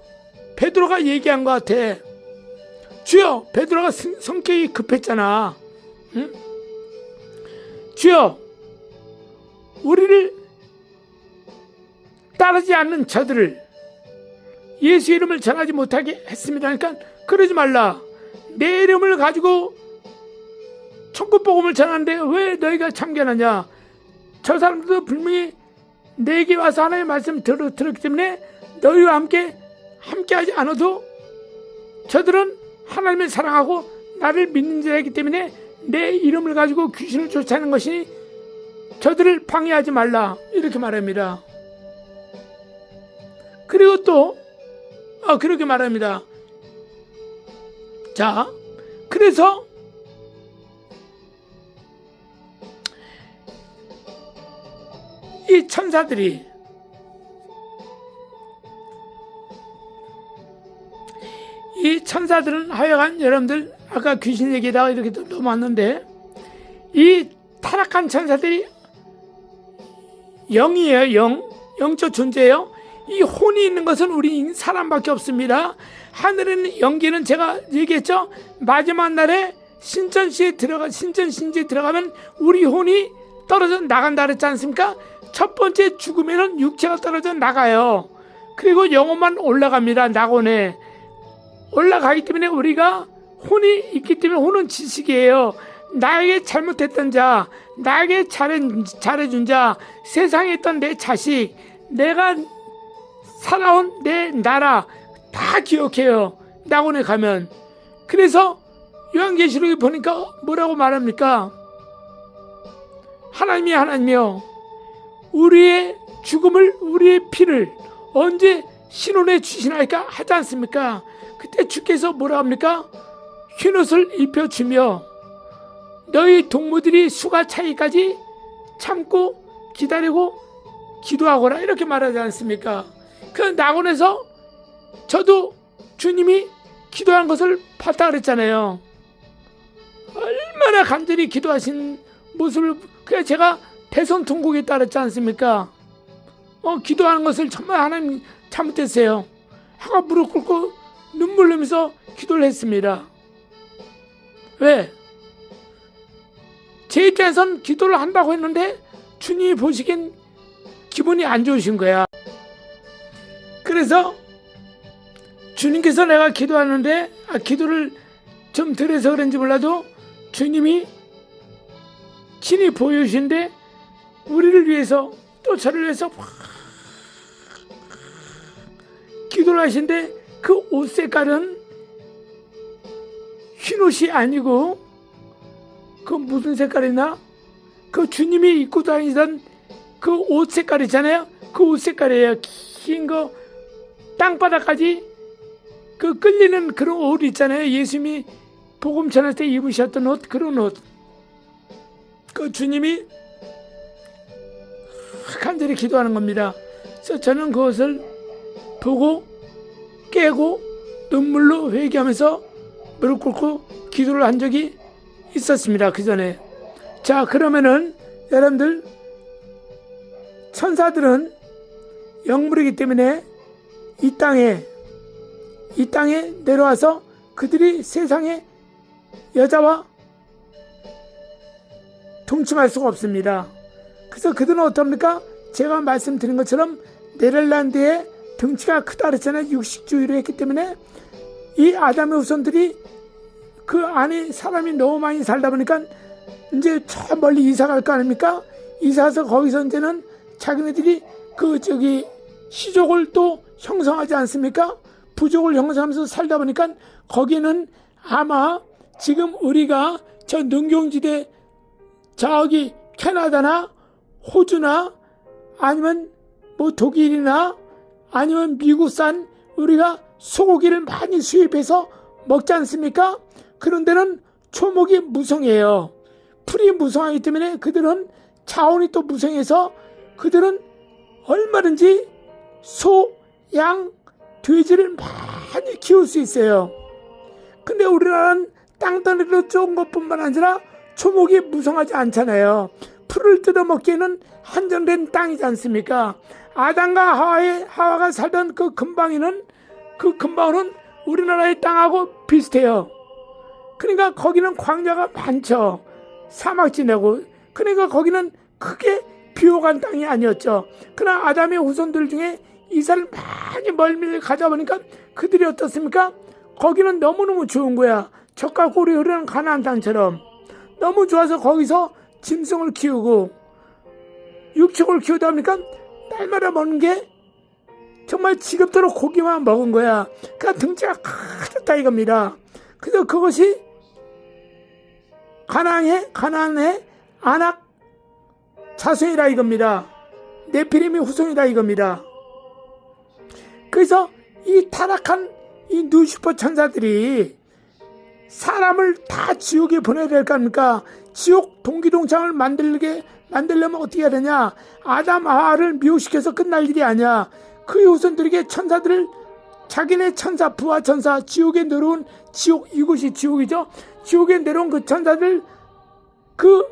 S1: 베드로가 얘기한 것 같아. 주여, 베드로가 성격이 급했잖아. 응? 주여, 우리를 따르지 않는 저들을 예수 이름을 전하지 못하게 했습니다. 그러니까 그러지 말라. 내 이름을 가지고 천국복음을 전하는데 왜 너희가 참견하냐. 저 사람들도 분명히 내게 와서 하나님의 말씀을 들었기 때문에 너희와 함께하지 않아도 저들은 하나님을 사랑하고 나를 믿는 자이기 때문에 내 이름을 가지고 귀신을 쫓아내는 것이니 저들을 방해하지 말라 이렇게 말합니다. 그리고 또 그렇게 말합니다. 자, 그래서 이 천사들은 하여간 여러분들 아까 귀신 얘기다가 이렇게 넘어왔는데 이 타락한 천사들이 영이에요. 영적 존재예요. 이 혼이 있는 것은 우리 사람밖에 없습니다. 하늘에는 연기는 제가 얘기했죠. 마지막 날에 신천지에 들어가면 우리 혼이 떨어져 나간다 그랬지 않습니까? 첫 번째 죽으면은 육체가 떨어져 나가요. 그리고 영혼만 올라갑니다. 낙원에 올라가기 때문에 우리가 혼이 있기 때문에 혼은 지식이에요. 나에게 잘못했던 자, 나에게 잘해준 자, 세상에 있던 내 자식, 내가 살아온 내 나라 다 기억해요. 낙원에 가면. 그래서 요한계시록에 보니까 뭐라고 말합니까? 하나님이요, 우리의 죽음을, 우리의 피를 언제 신혼에 주시나이까 하지 않습니까? 그때 주께서 뭐라 합니까? 흰옷을 입혀주며 너희 동무들이 수가 차기까지 참고 기다리고 기도하거라 이렇게 말하지 않습니까? 그 낙원에서 저도 주님이 기도한 것을 봤다 그랬잖아요. 얼마나 간절히 기도하신 모습을, 그래 제가 대선통곡에 따랐지 않습니까? 기도하는 것을 정말 하나님 잘못했어요. 하가 무릎 꿇고 눈물 흘리면서 기도를 했습니다. 왜? 제 입장에선 기도를 한다고 했는데 주님이 보시기엔 기분이 안 좋으신 거야. 그래서 주님께서 내가 기도하는데 기도를 좀 덜 해서 그런지 몰라도 주님이 친히 보여주신데 우리를 위해서 또 저를 위해서 기도를 하신데 그 옷 색깔은 흰옷이 아니고 그 무슨 색깔이나 그 주님이 입고 다니던 그 옷 색깔 있잖아요. 그 옷 색깔이에요. 긴 거 땅바닥까지 그 끌리는 그런 옷 있잖아요. 예수님이 복음 전할 때 입으셨던 옷, 그런 옷. 그 주님이 간절히 기도하는 겁니다. 그래서 저는 그것을 보고 깨고 눈물로 회개하면서 무릎 꿇고 기도를 한 적이 있었습니다. 그 전에. 자, 그러면은 여러분들, 천사들은 영물이기 때문에 이 땅에 내려와서 그들이 세상의 여자와 동침할 수가 없습니다. 그래서 그들은 어떻습니까? 제가 말씀드린 것처럼 네덜란드의 덩치가 크다 그랬잖아요. 육식주의를 했기 때문에 이 아담의 후손들이 그 안에 사람이 너무 많이 살다 보니까 이제 저 멀리 이사 갈 거 아닙니까? 이사가서 거기서 이제는 자기네들이 시족을 또 형성하지 않습니까? 부족을 형성하면서 살다 보니까 거기는 아마 지금 우리가 저 농경지대 저기 캐나다나 호주나 아니면 뭐 독일이나 아니면 미국산 우리가 소고기를 많이 수입해서 먹지 않습니까? 그런 데는 초목이 무성해요. 풀이 무성하기 때문에 그들은 자원이 또 무성해서 그들은 얼마든지 소, 양, 돼지를 많이 키울 수 있어요. 근데 우리나라는 땅덩어리로 좋은 것뿐만 아니라 초목이 무성하지 않잖아요. 풀을 뜯어먹기에는 한정된 땅이지 않습니까? 아담과 하와가 살던 그 근방에는 우리나라의 땅하고 비슷해요. 그러니까 거기는 광야가 많죠. 사막 지내고. 그러니까 거기는 크게 비옥한 땅이 아니었죠. 그러나 아담의 후손들 중에 이사를 많이 멀리 가다 보니까 그들이 어떻습니까? 거기는 너무너무 좋은 거야. 젖과 꿀이 흐르는 가나안 땅처럼. 너무 좋아서 거기서 짐승을 키우고 육축을 키우다 보니까 날마다 먹는 게 정말 지겹도록 고기만 먹은 거야. 그러니까 등치가 커졌다 이겁니다. 그래서 그것이 가나안의 아낙 자손이라 이겁니다. 네피림의 후손이라 이겁니다. 그래서 이 타락한 이 루시퍼 천사들이 사람을 다 지옥에 보내야 될 거 아닙니까? 지옥 동기동창을 만들려면 어떻게 해야 되냐? 아담 하와를 미혹시켜서 끝날 일이 아니야. 그 후손들에게 천사들을 자기네 천사, 부하 천사, 지옥에 내려온 이곳이 지옥이죠. 지옥에 내려온 그 천사들, 그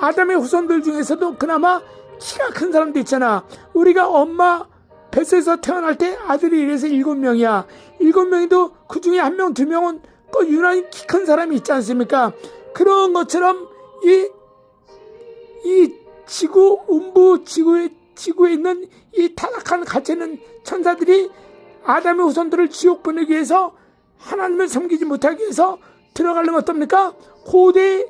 S1: 아담의 후손들 중에서도 그나마 키가 큰 사람도 있잖아. 우리가 엄마 뱃속에서 태어날 때 아들이 이래서 7명이야. 7명이도 그 중에 1명, 2명은 그 유난히 키 큰 사람이 있지 않습니까? 그런 것처럼 이 지구, 음부 지구에 있는 이 타락한 갇혀있는 천사들이 아담의 후손들을 지옥 보내기 위해서 하나님을 섬기지 못하기 위해서 들어가려면 어떻습니까? 고대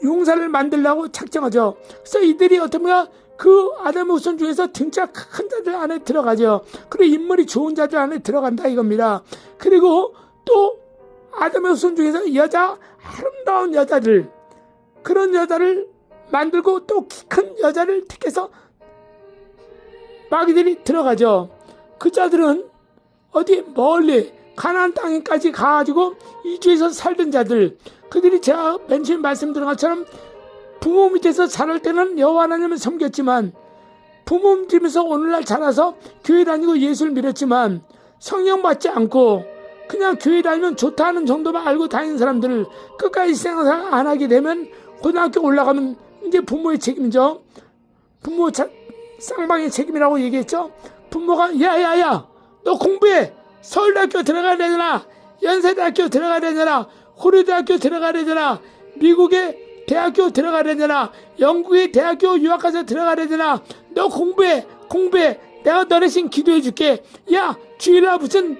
S1: 용사를 만들려고 작정하죠. 그래서 이들이 어떻습니까? 그 아담의 후손 중에서 등치가 큰 자들 안에 들어가죠. 그리고 인물이 좋은 자들 안에 들어간다 이겁니다. 그리고 또 아담의 후손 중에서 아름다운 여자들, 그런 여자를 만들고 또 키 큰 여자를 택해서 마귀들이 들어가죠. 그 자들은 어디 멀리 가나안 땅에까지 가가지고 이주에서 살던 자들, 그들이 제가 맨 처음 말씀드린 것처럼 부모 밑에서 자랄 때는 여호와 하나님을 섬겼지만 부모 집에서 오늘날 자라서 교회 다니고 예수를 믿었지만 성령 받지 않고 그냥 교회 다니면 좋다 하는 정도만 알고 다니는 사람들을 끝까지 생활 안 하게 되면 고등학교 올라가면 이제 부모의 책임이죠. 부모 쌍방의 책임이라고 얘기했죠. 부모가 야야야 너 공부해. 서울대학교 들어가야 되잖아. 연세대학교 들어가야 되잖아. 호르대학교 들어가야 되잖아. 미국의 대학교 들어가야 되잖아. 영국의 대학교 유학가서 들어가야 되잖아. 너 공부해. 내가 너 대신 기도해 줄게. 야 주일날 무슨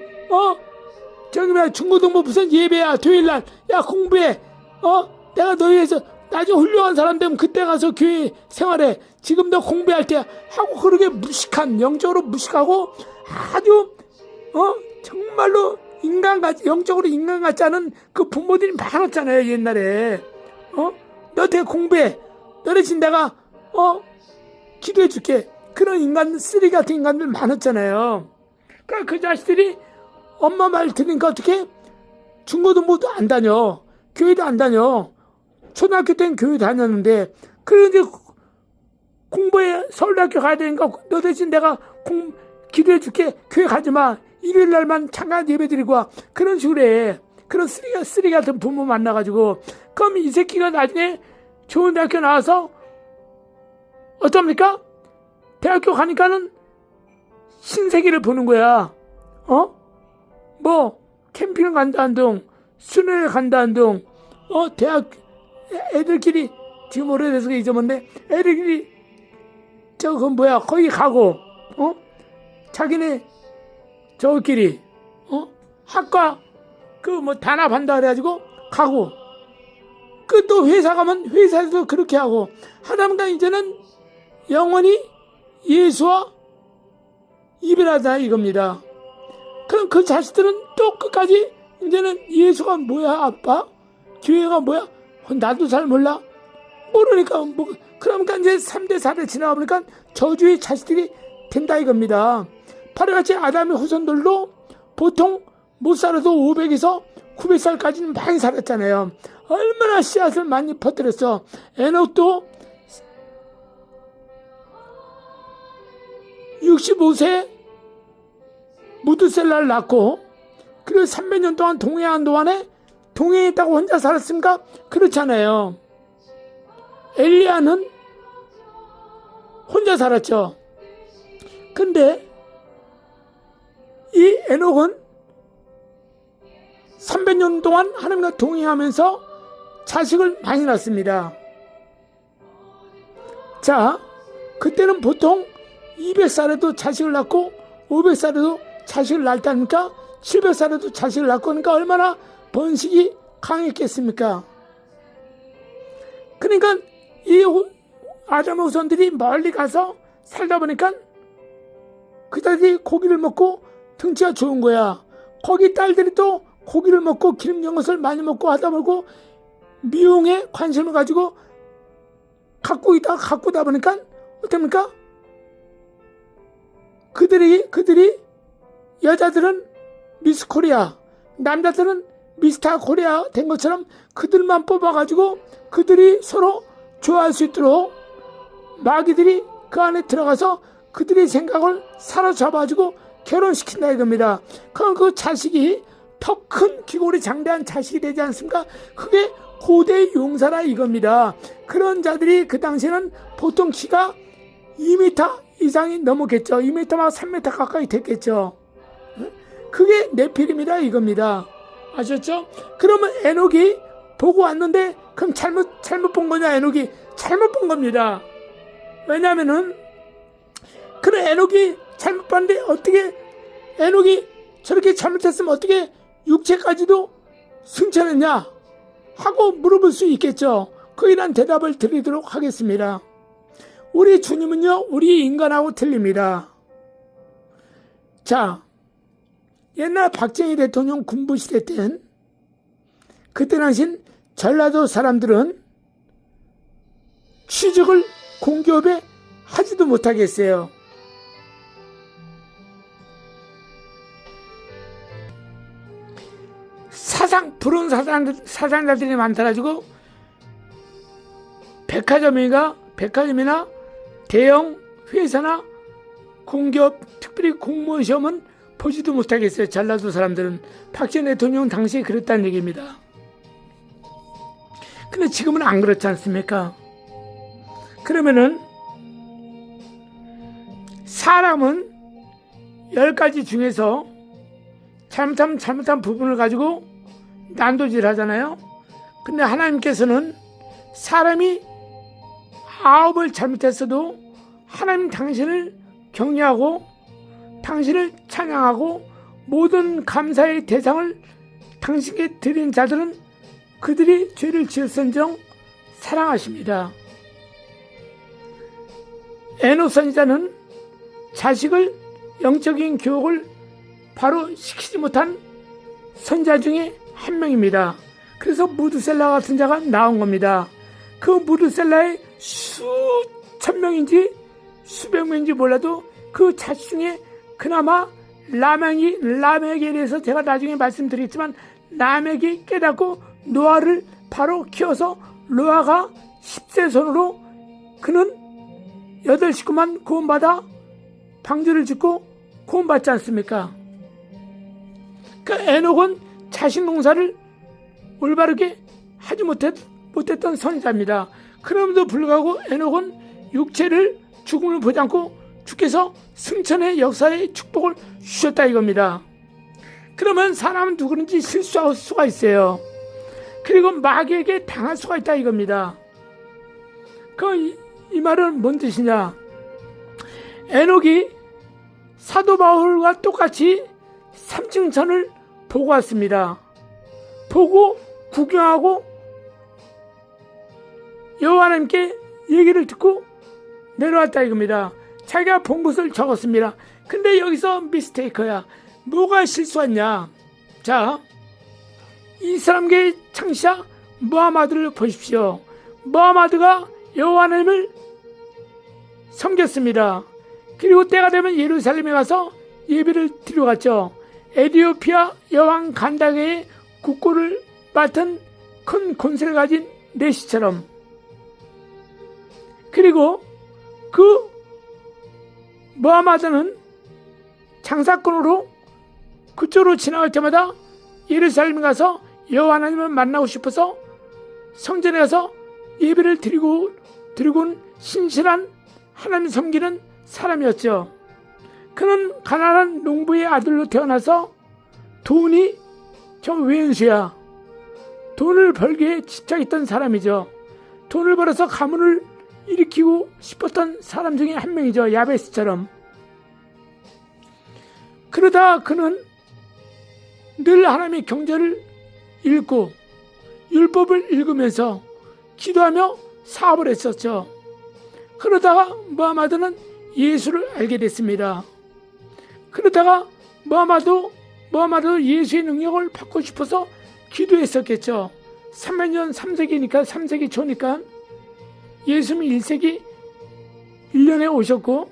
S1: 중고등부 무슨 예배야 토요일날. 야 공부해. 내가 너 위해서 나중에 훌륭한 사람 되면 그때 가서 교회 생활해. 지금 너 공부할 때 하고 그러게 영적으로 무식하고 아주 정말로 영적으로 인간 같지 않은 그 부모들이 많았잖아요 옛날에. 너 되게 공부해. 너 대신 내가 기도해 줄게. 그런 쓰레기 같은 인간들 많았잖아요. 그러니까 그 자식들이 엄마 말 들으니까 어떻게 중고등부도 안 다녀. 교회도 안 다녀. 초등학교 때는 교회 다녔는데 그래서 이제 공부해. 서울대학교 가야 되니까 너 대신 내가 기도해 줄게. 교회 가지 마. 일요일 날만 잠깐 예배 드리고 와. 그런 식으로 해. 그런 쓰레기 같은 부모 만나가지고, 그럼 이 새끼가 나중에 좋은 대학교 나와서 어떻습니까? 대학교 가니까는 신세계를 보는 거야. 캠핑을 간다 한동, 수련회 간다 한동, 대학 애들끼리, 지금 오래돼서 잊어먹는데, 애들끼리 거기 가고, 자기네 저끼리 학과 단합한다 그래가지고 가고, 또 회사 가면 회사에서 그렇게 하고 하다 보니까 이제는 영원히 예수와 이별하자 이겁니다. 그럼 그 자식들은 또 끝까지 이제는 예수가 뭐야, 아빠? 교회가 뭐야? 나도 잘 몰라. 모르니까 그러니까 이제 3대 4대 지나가 보니까 저주의 자식들이 된다 이겁니다. 바로같이 아담의 후손들도 보통 못 살아도 500에서 900살까지는 많이 살았잖아요. 얼마나 씨앗을 많이 퍼뜨렸어. 에녹도 65세 무드셀라를 낳고, 그리고 300년 동안 동행한 동안에 동행했다고 혼자 살았습니까? 그렇잖아요. 엘리야는 혼자 살았죠. 근데 이 에녹은 300년 동안 하나님과 동행하면서 자식을 많이 낳습니다. 자, 그때는 보통 200살에도 자식을 낳고 500살에도 자식을 낳았다니까 700살에도 자식을 낳고, 그러니까 얼마나 번식이 강했겠습니까? 그러니까 이 아담의 후손들이 멀리 가서 살다 보니까 그들이 고기를 먹고 등치가 좋은 거야. 거기 딸들이 또 고기를 먹고 기름 진 것을 많이 먹고 하다 보고 미용에 관심을 가지고 가꾸다 보니까 어떻습니까? 그들이 여자들은 미스 코리아, 남자들은 미스터 코리아 된 것처럼 그들만 뽑아가지고 그들이 서로 좋아할 수 있도록 마귀들이 그 안에 들어가서 그들의 생각을 사로잡아가지고 결혼시킨다 이겁니다. 그럼 그 자식이 더 큰 귀골이 장대한 자식이 되지 않습니까? 그게 고대 용사라 이겁니다. 그런 자들이 그 당시에는 보통 키가 2m 이상이 넘었겠죠. 2m 막 3m 가까이 됐겠죠. 그게 네피림이라 이겁니다. 아셨죠? 그러면 에녹이 보고 왔는데 그럼 잘못 본 거냐? 에녹이 잘못 본 겁니다. 왜냐면은 그런 에녹이 잘못 봤는데 어떻게 에녹이 저렇게 잘못했으면 어떻게 육체까지도 승천했냐 하고 물어볼 수 있겠죠. 그에 대한 대답을 드리도록 하겠습니다. 우리 주님은요, 우리 인간하고 틀립니다. 자, 옛날 박정희 대통령 군부시대 땐 그때 당시 전라도 사람들은 취직을 공기업에 하지도 못하게 했어요. 부른 사상자들이 많다가지고 백화점이나 대형 회사나 공기업, 특별히 공무원 시험은 보지도 못하겠어요. 전라도 사람들은. 박정희 대통령 당시에 그랬다는 얘기입니다. 근데 지금은 안 그렇지 않습니까? 그러면은 사람은 10가지 중에서 잘못한 부분을 가지고 난도질 하잖아요. 근데 하나님께서는 사람이 9을 잘못했어도 하나님 당신을 경외하고 당신을 찬양하고 모든 감사의 대상을 당신께 드린 자들은 그들이 죄를 지었은정 사랑하십니다. 에녹 선지자는 자식을 영적인 교육을 바로 시키지 못한 선지자 중에 한 명입니다. 그래서 무드셀라 같은 자가 나온 겁니다. 그 무드셀라의 수천 명인지 수백 명인지 몰라도 그 자식 중에 그나마 라멕에 대해서 제가 나중에 말씀드리겠지만 라멕이 깨닫고 노아를 바로 키워서 노아가 10세 손으로 그는 8식구만 구원받아 방주를 짓고 구원받지 않습니까? 그 에녹은 자식 농사를 올바르게 하지 못했던 선지자입니다. 그럼에도 불구하고 에녹은 육체를 죽음을 보지 않고 주께서 승천의 역사의 축복을 주셨다 이겁니다. 그러면 사람은 누구든지 실수할 수가 있어요. 그리고 마귀에게 당할 수가 있다 이겁니다. 이 말은 뭔 뜻이냐? 에녹이 사도 바울과 똑같이 3층 천을 보고 왔습니다. 보고 구경하고 여호와 하나님께 얘기를 듣고 내려왔다 이겁니다. 자기가 본 것을 적었습니다. 근데 여기서 미스테이크야. 뭐가 실수했냐? 자, 이스라엘의 창시자 무하마드를 보십시오. 무하마드가 여호와 하나님을 섬겼습니다. 그리고 때가 되면 예루살렘에 가서 예배를 드리러 갔죠. 에티오피아 여왕 간다게의 국고를 맡은 큰 권세를 가진 내시처럼. 그리고 그 무하마드는 장사꾼으로 그쪽으로 지나갈 때마다 예루살렘에 가서 여호와 하나님을 만나고 싶어서 성전에 가서 예배를 드리고는 신실한 하나님 섬기는 사람이었죠. 그는 가난한 농부의 아들로 태어나서 돈이 좀 왼수야. 돈을 벌기에 집착했던 사람이죠. 돈을 벌어서 가문을 일으키고 싶었던 사람 중에 한 명이죠. 야베스처럼. 그러다 그는 늘 하나님의 경전을 읽고 율법을 읽으면서 기도하며 사업을 했었죠. 그러다가 무하마드는 예수를 알게 됐습니다. 그러다가 무하마드 예수의 능력을 받고 싶어서 기도했었겠죠. 300년 3세기니까 3세기 초니까 예수님이 1세기 1년에 오셨고,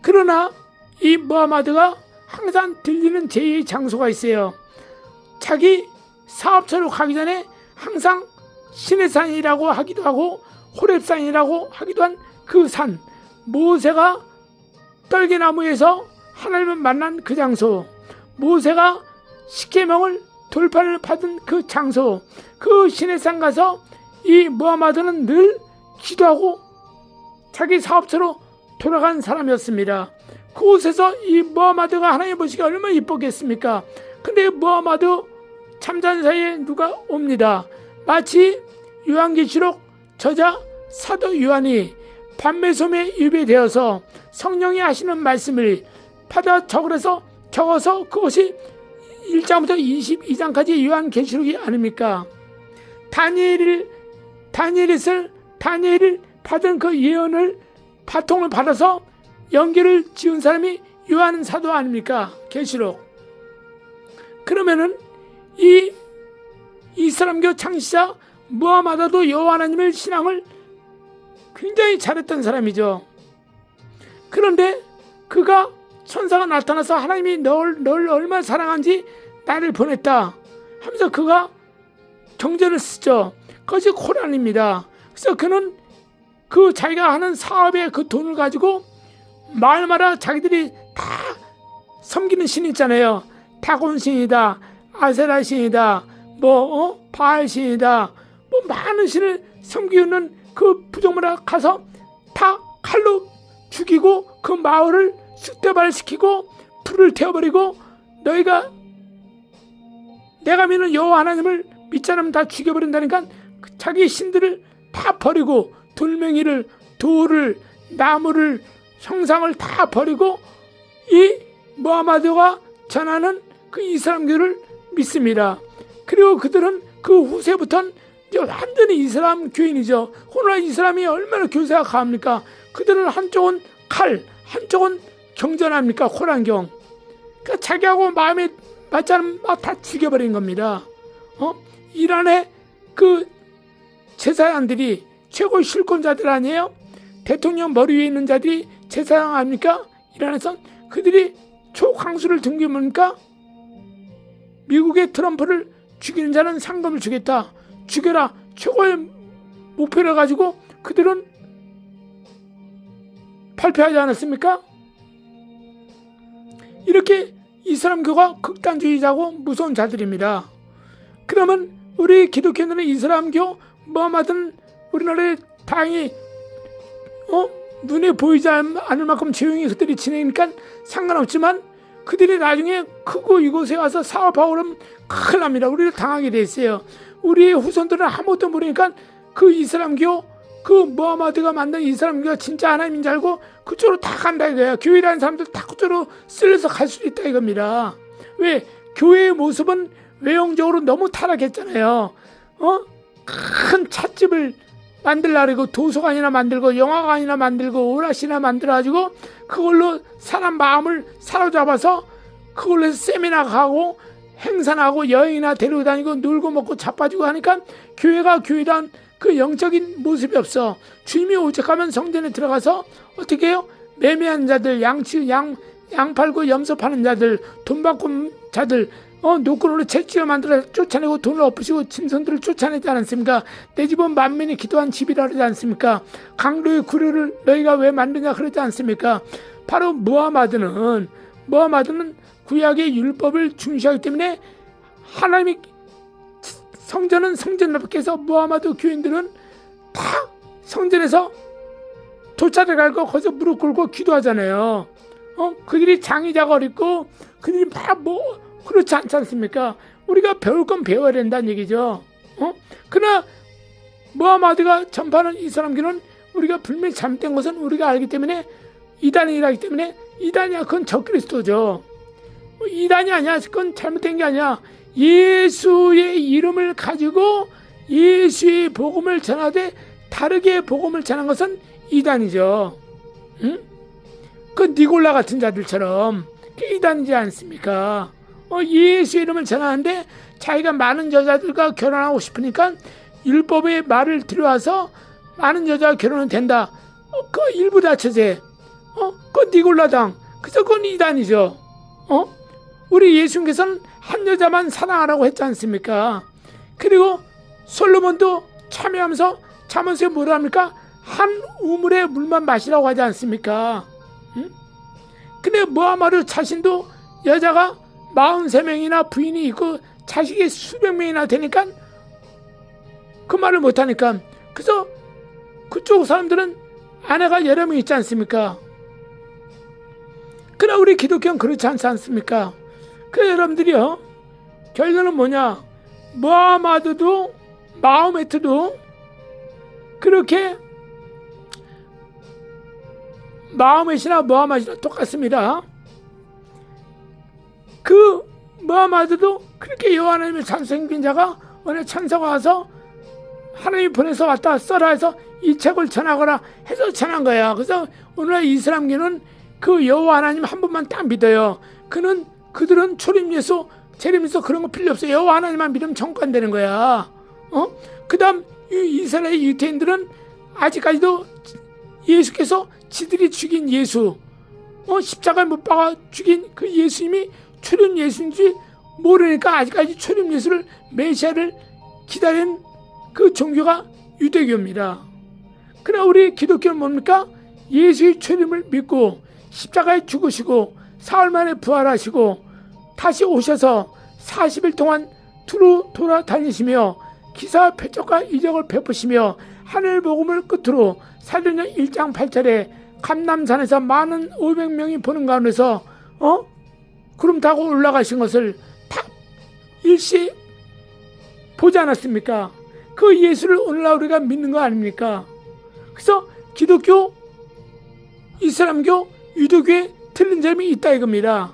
S1: 그러나 이 무하마드가 항상 들리는 제2의 장소가 있어요. 자기 사업처로 가기 전에 항상 시내산이라고 하기도 하고 호렙산이라고 하기도 한 그 산, 모세가 떨기나무에서 하나님을 만난 그 장소, 모세가 십계명을 돌판을 받은 그 장소, 그 시내산 가서 이 무하마드는 늘 기도하고 자기 사업처로 돌아간 사람이었습니다. 그곳에서 이 무하마드가 하나님 보시기에 얼마나 이뻤겠습니까? 근데 무하마드 잠자는 사이에 누가 옵니다. 마치 요한계시록 저자 사도 요한이 밤매솜에 유배되어서 성령이 하시는 말씀을 받아 적어서 그것이 1장부터 22장까지 요한계시록이 아닙니까? 다니엘이 받은 그 예언을 바통을 받아서 연기를 지은 사람이 요한 사도 아닙니까? 계시록. 그러면은 이 이슬람교 창시자 무하마드도 여호와 하나님의 신앙을 굉장히 잘했던 사람이죠. 그런데 그가 천사가 나타나서 하나님이 널 얼마나 사랑한지 나를 보냈다 하면서 그가 경전을 쓰죠. 그것이 코란입니다. 그래서 그는 그 자기가 하는 사업의 그 돈을 가지고 마을마다 자기들이 다 섬기는 신 있잖아요. 다곤 신이다, 아세라 신이다, 바알 신이다, 많은 신을 섬기는 그 부족마다 가서 다 칼로 죽이고 그 마을을 쑥대발시키고 불을 태워버리고 너희가 내가 믿는 여호와 하나님을 믿지 않으면 다 죽여버린다니까 자기 신들을 다 버리고 돌멩이를, 돌을, 나무를, 형상을 다 버리고 이 무하마드가 전하는 그 이슬람교를 믿습니다. 그리고 그들은 그 후세부터는 완전히 이슬람 교인이죠. 오늘날 이슬람이 얼마나 교세가 강합니까? 그들은 한쪽은 칼, 한쪽은 경전합니까? 코란경. 그러니까 자기하고 마음에 맞지 않으면 막 다 죽여버린 겁니다. 이란의 그 제사장들이 최고 실권자들 아니에요? 대통령 머리 위에 있는 자들이 제사장 아닙니까? 이란에선 그들이 초강수를 등기합니까? 미국의 트럼프를 죽이는 자는 상금을 주겠다. 죽여라. 최고의 목표를 가지고 그들은 발표하지 않았습니까? 이렇게 이슬람교가 극단주의자고 무서운 자들입니다. 그러면 우리 기독교인들은 이슬람교, 무함마드는 우리나라에 다행히 눈에 보이지 않을 만큼 조용히 그들이 지내니까 상관없지만 그들이 나중에 크고 이곳에 와서 사업하고 그러면 큰일 납니다. 우리를 당하게 돼 있어요. 우리의 후손들은 아무것도 모르니까 그 이슬람교, 그 무함마드가 만든 이슬람교가 진짜 하나님인 줄 알고 그쪽으로 다 간다 이거야. 교회라는 사람들 다 그쪽으로 쓸려서 갈 수 있다 이겁니다. 왜? 교회의 모습은 외형적으로 너무 타락했잖아요. 큰 찻집을 만들려고 도서관이나 만들고 영화관이나 만들고 오락실이나 만들어가지고 그걸로 사람 마음을 사로잡아서 그걸로 해서 세미나 가고 행사하고 여행이나 데리고 다니고 놀고 먹고 자빠지고 하니까 교회가 교회란 그 영적인 모습이 없어. 주님이 오직하면 성전에 들어가서 어떻게 해요? 매매하는 자들, 양 팔고 염소 파는 자들, 돈 받고 자들, 노끈으로 채찍을 만들어 쫓아내고 돈을 엎으시고 짐승들을 쫓아내지 않았습니까? 내 집은 만민이 기도한 집이라 그러지 않습니까? 강도의 구류를 너희가 왜 만드냐 그러지 않습니까? 바로 무함마드는 구약의 율법을 중시하기 때문에 하나님이 성전은 성전 밖에서 무함마드 교인들은 다 성전에서 도차를 갈고 거기서 무릎 꿇고 기도하잖아요. 그들이 장의자가 어렵고 그들이 막 그렇지 않지 않습니까? 우리가 배울 건 배워야 된다는 얘기죠. 그러나 무함마드가 전파하는 이슬람교는 우리가 분명히 잘못된 것은 우리가 알기 때문에 이단이라기 때문에 이단이야 그건 적그리스도죠. 이단이 아니야. 그건 잘못된 게 아니야. 예수의 이름을 가지고 예수의 복음을 전하되 다르게 복음을 전한 것은 이단이죠. 응? 그 니골라 같은 자들처럼 이단이지 않습니까? 예수 이름을 전하는데 자기가 많은 여자들과 결혼하고 싶으니까 율법의 말을 들여와서 많은 여자와 결혼은 된다. 그 일부 다처제. 그 니골라당. 그래서 그건 이단이죠. 우리 예수님께서는 한 여자만 사랑하라고 했지 않습니까? 그리고 솔로몬도 참여하면서 잠언서에 뭐라 합니까? 한 우물의 물만 마시라고 하지 않습니까? 근데 무함마드 자신도 여자가 43명이나 부인이 있고 자식이 수백 명이나 되니까 그 말을 못하니까 그래서 그쪽 사람들은 아내가 여러 명 있지 않습니까? 그러나 우리 기독교는 그렇지 않지 않습니까? 그래서 여러분들이요, 결론은 뭐냐? 무함마드도 마호메트도 그렇게 마호메트나 무함마드나 똑같습니다. 그 무함마드도 그렇게 여호와 하나님의 잘생긴 자가 어느 천사가 와서 하나님이 보내서 왔다 써라 해서 이 책을 전하거나 해서 전한 거야. 그래서 오늘날 이슬람교는 그 여호와 하나님 한 분만 딱 믿어요. 그들은 초림 예수, 재림 예수 그런 거 필요 없어요. 여호와 하나님만 믿으면 천국 안 되는 거야. 그다음 이스라엘 유대인들은 아직까지도 예수께서 지들이 죽인 예수, 십자가에 못 박아 죽인 그 예수님이 초림 예수인지 모르니까 아직까지 초림 예수를 메시아를 기다린 그 종교가 유대교입니다. 그러나 우리 기독교는 뭡니까? 예수의 초림을 믿고 십자가에 죽으시고 사흘 만에 부활하시고 다시 오셔서 40일 동안 두루 돌아다니시며 기사와 표적과 이적을 베푸시며 하늘 복음을 끝으로 사도행전 1장 8절에 감남산에서 많은 500명이 보는 가운데서 구름 타고 올라가신 것을 다 일시 보지 않았습니까? 그 예수를 오늘날 우리가 믿는 거 아닙니까? 그래서 기독교, 이슬람교, 유대교에 틀린 점이 있다 이겁니다.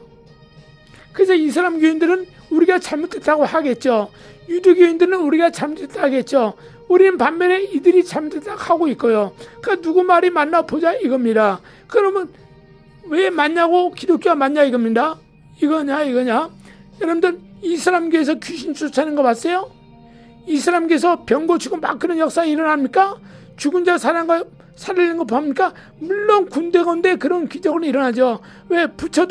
S1: 그래서 이슬람교인들은 우리가 잘못했다고 하겠죠. 유대교인들은 우리가 잘못했다 하겠죠. 우리는 반면에 이들이 잘못했다고 하고 있고요. 그러니까 누구 말이 맞나 보자 이겁니다. 그러면 왜 맞냐고 기독교가 맞냐 이겁니다. 이거냐. 여러분들 이슬람교에서 귀신 쫓아내는 거 봤어요? 이슬람교에서 병 고치고 막 그런 역사 일어납니까? 죽은 자 살리는 거 봅니까? 물론 군데군데 그런 기적은 일어나죠. 왜? 부처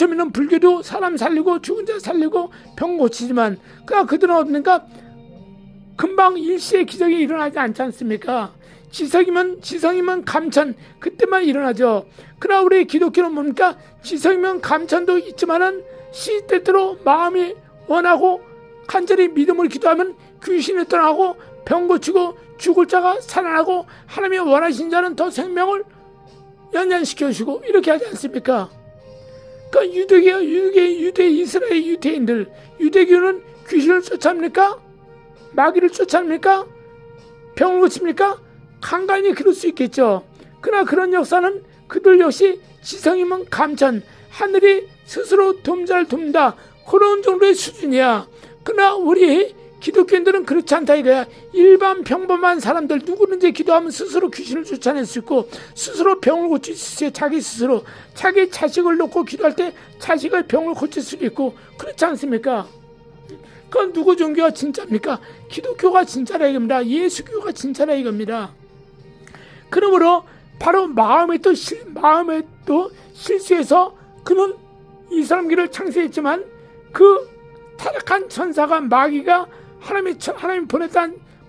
S1: 믿는 불교도 사람 살리고 죽은 자 살리고 병 고치지만 그들은 어떻습니까? 금방 일시에 기적이 일어나지 않지 않습니까? 지성이면 감천 그때만 일어나죠. 그러나 우리 기독교는 뭡니까? 지성이면 감천도 있지만은 시때때로 마음이 원하고 간절히 믿음을 기도하면 귀신이 떠나고 병 고치고 죽을 자가 살아나고 하나님이 원하신 자는 더 생명을 연장시켜 주시고 이렇게 하지 않습니까? 그 유대 이스라엘 유대인들, 유대교는 귀신을 쫓아냅니까? 마귀를 쫓아냅니까? 병을 고칩니까? 간간히 그럴 수 있겠죠. 그러나 그런 역사는 그들 역시 지성이면 감천, 하늘이 스스로 돕자를 돕는다, 그런 정도의 수준이야. 그러나 우리 기독교인들은 그렇지 않다 이거야. 일반 평범한 사람들 누구든지 기도하면 스스로 귀신을 쫓아낼 수 있고 스스로 병을 고칠 수 있어요. 자기 스스로. 자기 자식을 놓고 기도할 때 자식의 병을 고칠 수도 있고 그렇지 않습니까? 그건 누구 종교가 진짜입니까? 기독교가 진짜라 이겁니다. 예수교가 진짜라 이겁니다. 그러므로 바로 마음에 또 실수해서 그는 이 사람 길을 창세했지만 그 타락한 천사가 마귀가 하나님이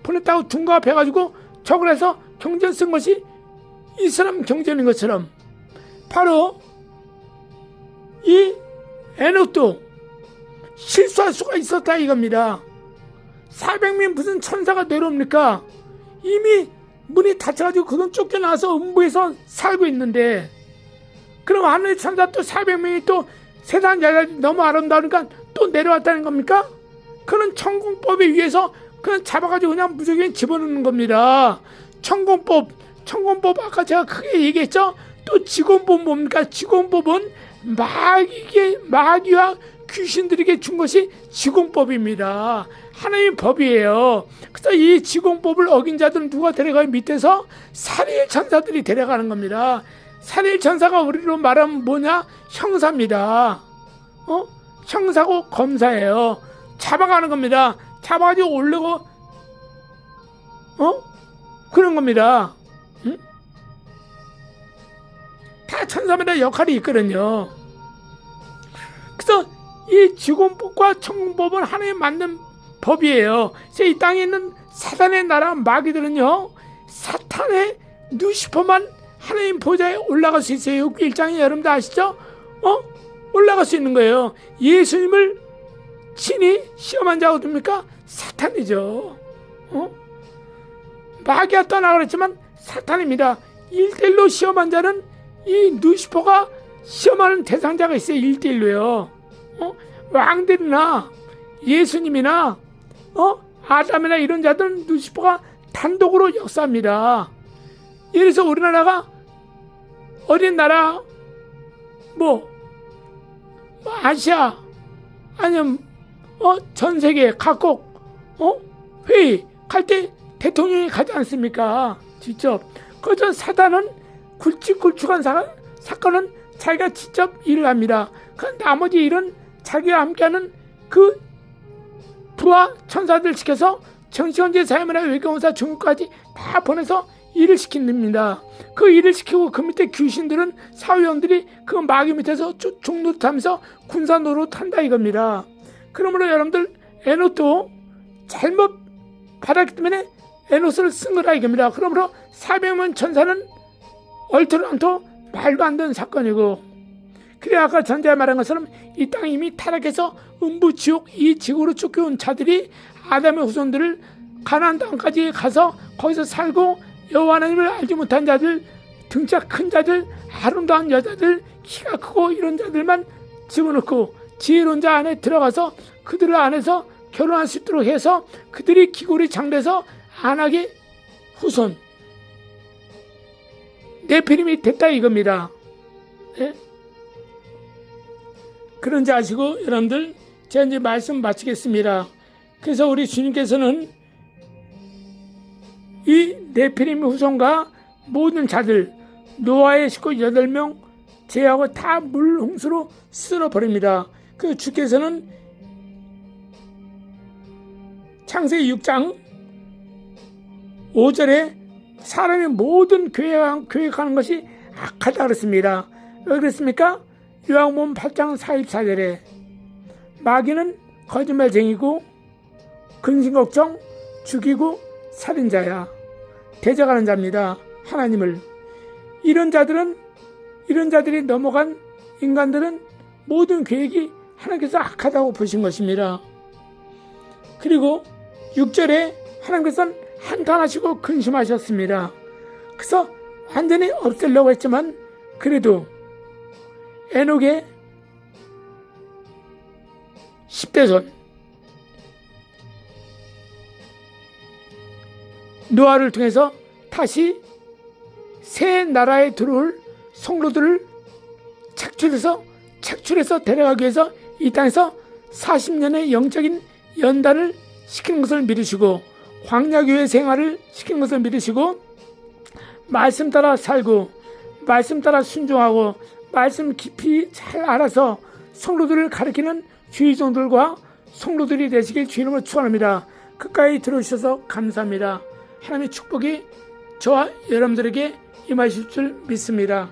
S1: 보냈다고 둔갑해가지고 적을 해서 경전 쓴 것이 이 사람 경전인 것처럼 바로 이 에녹도 실수할 수가 있었다 이겁니다. 400명 무슨 천사가 내려옵니까? 이미 문이 닫혀가지고 그건 쫓겨나서 음부에서 살고 있는데, 그럼 하늘의 천사 또 400명이 또 세상 여자들이 너무 아름다우니까 또 내려왔다는 겁니까? 그는 천공법에 의해서 그냥 잡아가지고 그냥 무조건 집어넣는 겁니다. 천공법 아까 제가 크게 얘기했죠? 또 지공법 뭡니까? 지공법은 마귀와 귀신들에게 준 것이 지공법입니다. 하나님의 법이에요. 그래서 이 지공법을 어긴 자들은 누가 데려가요? 밑에서 사리엘 천사들이 데려가는 겁니다. 사리엘 천사가 우리로 말하면 뭐냐? 형사입니다. 형사고 검사예요. 잡아가는 겁니다. 잡아가지고 올리고 그런 겁니다. 응? 다 천사마다 역할이 있거든요. 그래서 이 지공법과 천공법은 하나님 만든 법이에요. 그래서 이 땅에 있는 사단의 나라 마귀들은요, 사탄의 루시퍼만 하나님 보좌에 올라갈 수 있어요. 욥기 1장에 여러분들 아시죠? 올라갈 수 있는 거예요. 예수님을 친히 시험한 자가 누굽니까? 사탄이죠. 마귀가 떠나가 그랬지만 사탄입니다. 1대1로 시험한 자는 이 루시퍼가 시험하는 대상자가 있어요. 1대1로요. 왕들이나 예수님이나 아담이나 이런 자들은 루시퍼가 단독으로 역사합니다. 예를 들어서 우리나라가 어린 나라 아시아 아니면 전 세계 각국 회의 갈 때 대통령이 가지 않습니까? 직접. 그저 사단은 굵직굵직한 사건은 자기가 직접 일을 합니다. 그 나머지 일은 자기와 함께하는 그 부하 천사들 시켜서 정치원제 사회문화 외교원사 중국까지 다 보내서 일을 시킵니다. 그 일을 시키고 그 밑에 귀신들은 사회원들이 그 마귀 밑에서 중노릇하면서 군사 노릇한다 이겁니다. 그러므로 여러분들 에녹도 잘못 받았기 때문에 에녹을 쓴 거라 이겁니다. 그러므로 400명 천사는 얼토당토 말도 안 되는 사건이고, 그래 아까 전자에 말한 것처럼 이 땅이 이미 타락해서 음부 지옥 이 지구로 쫓겨온 자들이 아담의 후손들을 가나안 땅까지 가서 거기서 살고 여호와 하나님을 알지 못한 자들, 등짝 큰 자들, 아름다운 여자들, 키가 크고 이런 자들만 집어넣고 지혜로운 자 안에 들어가서 그들 안에서 결혼할 수 있도록 해서 그들이 기골이 장돼서 안악의 후손 네피림이 됐다 이겁니다. 네? 그런지 아시고 여러분들 제가 이제 말씀 마치겠습니다. 그래서 우리 주님께서는 이 네피림 후손과 모든 자들 노아의 식구 8명 제하고 다 물홍수로 쓸어버립니다. 그 주께서는 창세기 6장 5절에 사람이 모든 계획하는 것이 악하다 그랬습니다. 왜 그랬습니까? 요한복음 8장 44절에 마귀는 거짓말쟁이고 근심걱정 죽이고 살인자야, 대적하는 자입니다. 하나님을. 이런 자들이 넘어간 인간들은 모든 계획이 하나님께서 악하다고 보신 것입니다. 그리고 6절에 하나님께서는 한탄하시고 근심하셨습니다. 그래서 완전히 없애려고 했지만 그래도 에녹의 10대손 노아를 통해서 다시 새 나라에 들어올 성도들을 착출해서 데려가기 위해서 이 땅에서 40년의 영적인 연단을 시키는 것을 믿으시고 광야교회 생활을 시키는 것을 믿으시고 말씀 따라 살고 말씀 따라 순종하고 말씀 깊이 잘 알아서 성도들을 가르치는 주의종들과 성도들이 되시길 주의 이름으로 축원합니다. 끝까지 들어주셔서 감사합니다. 하나님의 축복이 저와 여러분들에게 임하실 줄 믿습니다.